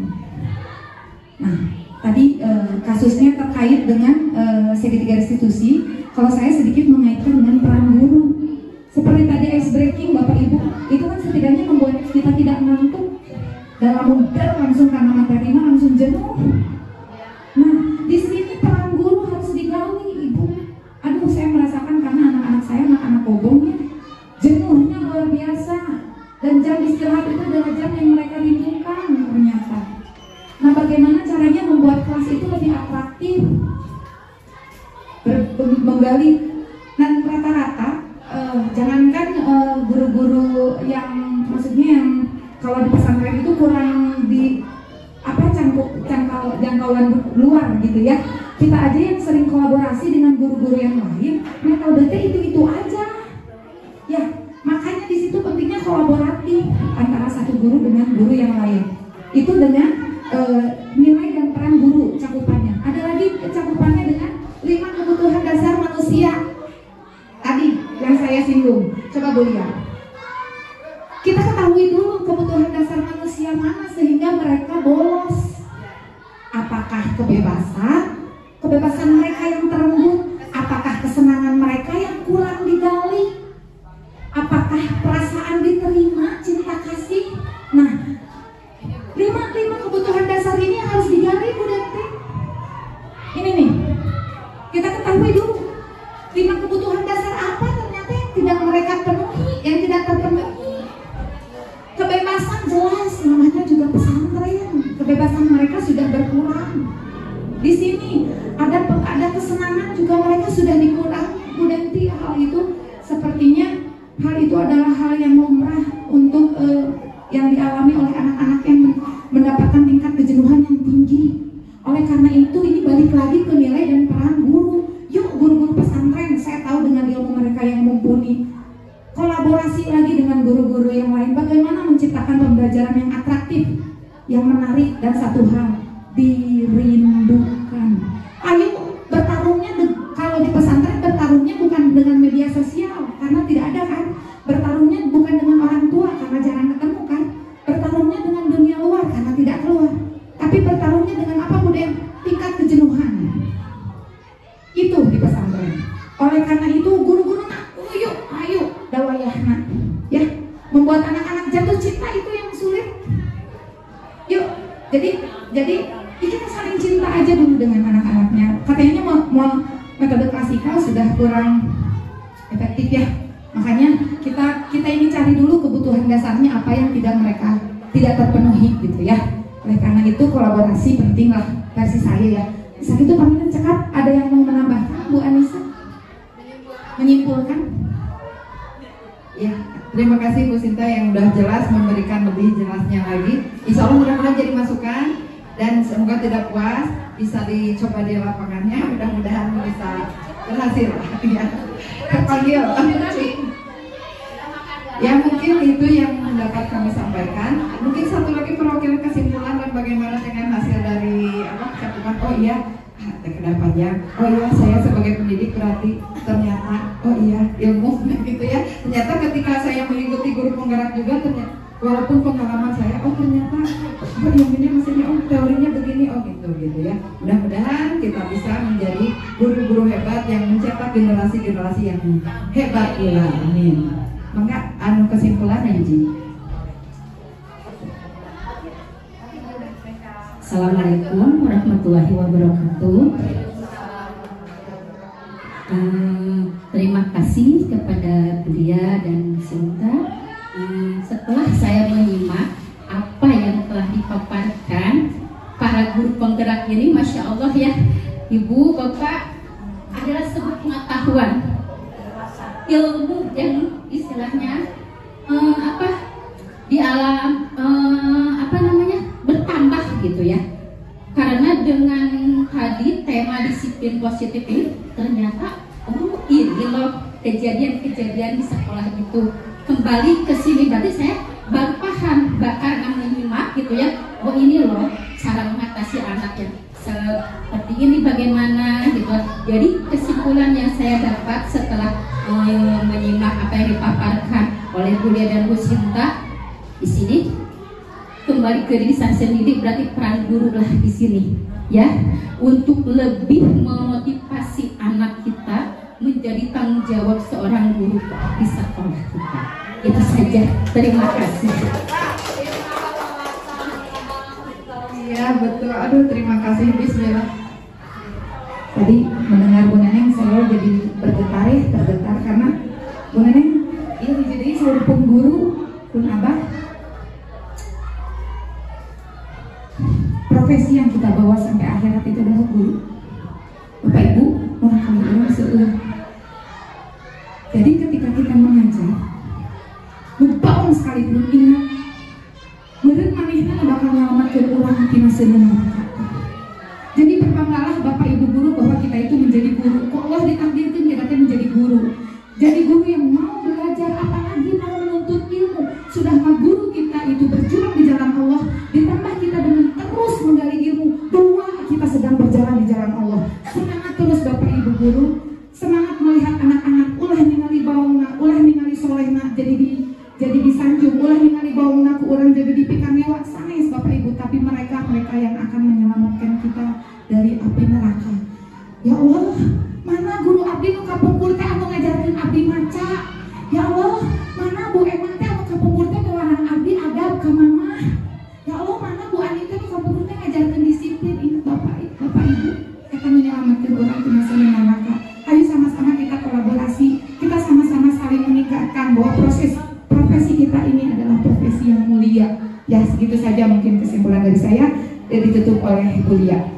Nah, tadi kasusnya terkait dengan segitiga restitusi. Kalau saya sedikit mengaitkan dengan peran guru. Seperti tadi ice breaking Bapak Ibu, itu kan setidaknya membuat kita tidak ngantuk dalam mudah langsung karena materi langsung jenuh. Nah, di sini peran guru harus digali, Ibu. Aduh, saya merasakan karena anak-anak saya anak-anak kobongnya jenuhnya luar biasa, dan jam istirahat itu adalah jam yang mereka rindukan ternyata. Nah, bagaimana caranya membuat kelas itu lebih atraktif, menggali. Dan rata-rata jangankan guru-guru yang maksudnya yang kalau di pesantren itu kurang di jangkauan luar gitu ya. Kita aja yang sering kolaborasi dengan guru-guru yang lain, metodenya itu aja. Ya, makanya di situ pentingnya kolaboratif antara satu guru dengan guru yang lain. Itu dengan nilai dan peran guru cakupannya. Ada lagi cakupannya dengan 5 kebutuhan dasar manusia. Tadi yang saya singgung. Coba Bu lihat. Kita ketahui dulu kebutuhan dasar manusia mana sehingga mereka bolos. Apakah kebebasan mereka yang terenggut? Apakah kesenangan mereka yang kurang digali? Apakah perasaan diterima, cinta kasih? Nah, 5 kebutuhan dasar ini harus digali, Bu Denti. Ini nih, kita ketahui dulu 5 kebutuhan dasar apa ternyata yang tidak mereka penuhi, yang tidak terpenuhi. Kebebasan jelas, namanya juga pesantren. Kebebasan mereka sudah berkurang. Di sini ada kesenangan juga mereka sudah dikurangi. Bu Denti, hal itu sepertinya hal itu adalah hal yang lumrah untuk yang dialami oleh anak-anak yang mendapatkan tingkat kejenuhan yang tinggi. Oleh karena itu ini balik lagi ke nilai dan peran guru. Yuk guru-guru pesantren, saya tahu dengan ilmu mereka yang mumpuni, kolaborasi lagi dengan guru-guru yang lain. Bagaimana menciptakan pembelajaran yang atraktif, yang menarik, dan satu hal, dirindukan. Ayo bertarungnya, kalau di pesantren bertarungnya bukan dengan media sosial karena tidak ada kan. Bertarungnya bukan dengan orang tua karena jarang ketemu kan. Bertarungnya dengan dunia luar karena tidak keluar. Tapi bertarungnya dengan apa, Bu Den? Tingkat kejenuhan. Itu di pesantren. Oleh karena itu guru-guru ayo dawayahna ya, membuat anak-anak jatuh cinta itu yang sulit. Yuk, jadi kita saling cinta aja dulu dengan anak-anaknya. Katanya mau metode klasikal sudah kurang efektif ya. Makanya kita ini cari dulu kebutuhan dasarnya apa yang tidak terpenuhi gitu ya. Oleh karena itu kolaborasi penting lah versi saya ya. Saat itu pamitan cekap, ada yang mau menambahkan Bu Anissa? Menyimpulkan? Ya, terima kasih Bu Sinta yang udah jelas memberikan lebih jelasnya lagi. Insya Allah mudah-mudahan jadi masukan dan semoga tidak puas bisa dicoba di lapangannya. Mudah-mudahan bisa berhasil ya. Terpanggil. Ya mungkin itu yang dapat kami sampaikan. Mungkin satu lagi perwakilan kesimpulan dan bagaimana dengan hasil dari cakupan. Oh iya, kedepannya. Oh iya, saya sebagai pendidik berarti ternyata oh iya ilmu gitu ya. Ternyata ketika saya mengikuti guru penggerak juga ternyata walaupun pengalaman saya ternyata ini maksudnya teorinya begini gitu ya. Mudah-mudahan kita bisa menjadi guru-guru hebat yang mencetak generasi-generasi yang hebat pula. Amin. Maka kesimpulan Ji. Assalamualaikum warahmatullahi wabarakatuh. Terima kasih kepada Budia dan Sinta. Setelah saya menyimak apa yang telah dipaparkan para guru penggerak ini, Masya Allah ya, Ibu, Bapak, adalah sebuah pengetahuan, ilmu yang istilahnya di alam bertambah gitu ya. Karena dengan tadi tema disiplin positif ini ternyata ini loh kejadian-kejadian di sekolah itu kembali ke sini. Berarti saya baru paham karena menyimak gitu ya. Oh ini loh cara mengatasi anak yang seperti ini bagaimana gitu. Jadi kesimpulan yang saya dapat setelah menyimak apa yang oleh Bu Lia dan Bu Sinta di sini. Kembali ke diri saya sendiri, berarti peran guru lah di sini, ya, untuk lebih memotivasi anak kita menjadi tanggung jawab seorang guru di sekolah kita. Itu saja. Terima kasih. Iya betul. Aduh, terima kasih Bismillah. Tadi mendengar Bu Neneng saya jadi tergetar karena Bu Neneng ini jadi seluruh pengguru pun abah. Profesi yang kita bawa sampai akhirat itu adalah guru. Bapak Ibu, orang kali seueur. Jadi ketika kita mengajar, lupaun sekalipun ingat, meureun manehna bakal nyelamatkeun urang tina seuneu neraka. Jadi berbanggalah Bapak Ibu guru bahwa kita itu menjadi guru. Kok Allah ditakdirkan kita menjadi guru. Jadi guru yang mau belajar, apalagi mau menuntut ilmu. Sudah mah guru kita itu berjuang di jalan Allah, ditambah kita dengan terus menggali ilmu. Dua, kita sedang berjalan di jalan Allah. Semangat terus Bapak Ibu guru. Semangat melihat anak-anak ulah ningali baungna, ulah ningali solehna jadi disanjung, ulah ningali baungna ku urang jadi dipikan mewah sanes Bapak Ibu, tapi mereka yang akan menyelamatkan kita dari api neraka. Ya Allah, mana guru abdi nu kapungkur teh anu ngajarkeun abdi maca. Ya Allah, mana Bu Eman teh anu kapungkur teh bawahan abdi adab ka mama. Ya Allah, mana Bu Ani teh nu kapungkur teh ngajarkeun disiplin. Ingat Bapak Ibu akan menyelamatkan orang tina seuneu neraka. Ayo sama-sama kita kolaborasi, kita sama-sama saling meningkatkan bahwa profesi kita ini adalah profesi yang mulia. Ya, segitu saja mungkin kesimpulan dari saya, ditutup oleh Bu Lia.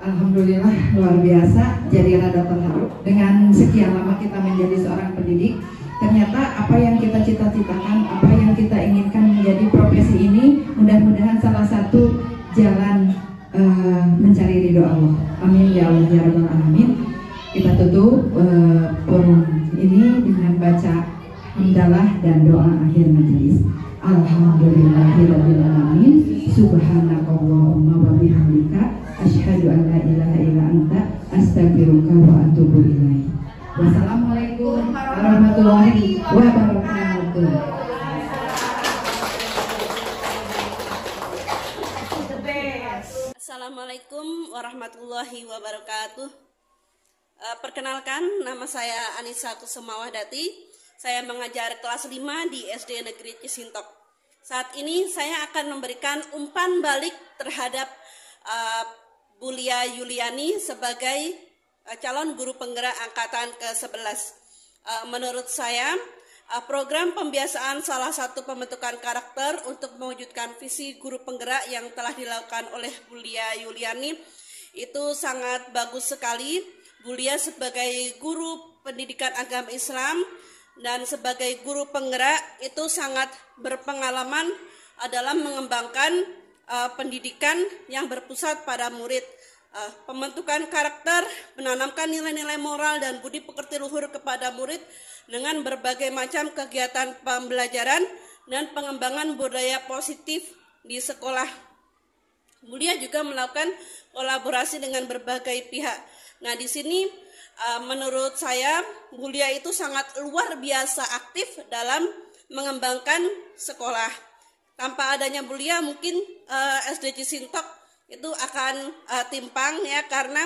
Alhamdulillah, luar biasa. Jadi rada terharu dengan sekian lama kita menjadi seorang pendidik. Ternyata apa yang kita cita-citakan, apa yang kita inginkan menjadi profesi ini, mudah-mudahan salah satu jalan mencari ridho Allah. Amin ya Allah ya Rabbal Alamin. Kita tutup forum ini dengan baca hamdalah dan doa akhir majelis. Alhamdulillahirabbil alamin. Subhanakallahumma wa bihamdika asyhadu an la ilaha illa anta astaghfiruka wa atubu ilaik. Wassalamualaikum warahmatullahi wabarakatuh. Assalamualaikum warahmatullahi wabarakatuh. Perkenalkan, nama saya Anissa Kusumawahdati. Saya mengajar kelas 5 di SD Negeri Cisintok. Saat ini saya akan memberikan umpan balik terhadap Bu Lia Yuliani sebagai calon guru penggerak angkatan ke-11. Menurut saya, program pembiasaan salah satu pembentukan karakter untuk mewujudkan visi guru penggerak yang telah dilakukan oleh Bu Lia Yuliani itu sangat bagus sekali. Bu Lia sebagai guru pendidikan agama Islam dan sebagai guru penggerak itu sangat berpengalaman dalam mengembangkan pendidikan yang berpusat pada murid. Pembentukan karakter, menanamkan nilai-nilai moral dan budi pekerti luhur kepada murid dengan berbagai macam kegiatan pembelajaran dan pengembangan budaya positif di sekolah. Bu Lia juga melakukan kolaborasi dengan berbagai pihak. Nah, di sini menurut saya Bu Lia itu sangat luar biasa aktif dalam mengembangkan sekolah. Tanpa adanya Bu Lia mungkin SD Cisintok itu akan timpang ya, karena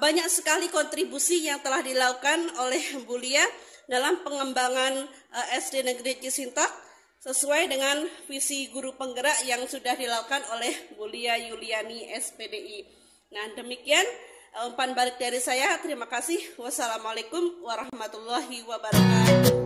banyak sekali kontribusi yang telah dilakukan oleh Bu Lia dalam pengembangan SD Negeri Cisintok sesuai dengan visi guru penggerak yang sudah dilakukan oleh Bu Lia Yuliani SPDI. Nah, demikian umpan balik dari saya. Terima kasih. Wassalamualaikum warahmatullahi wabarakatuh.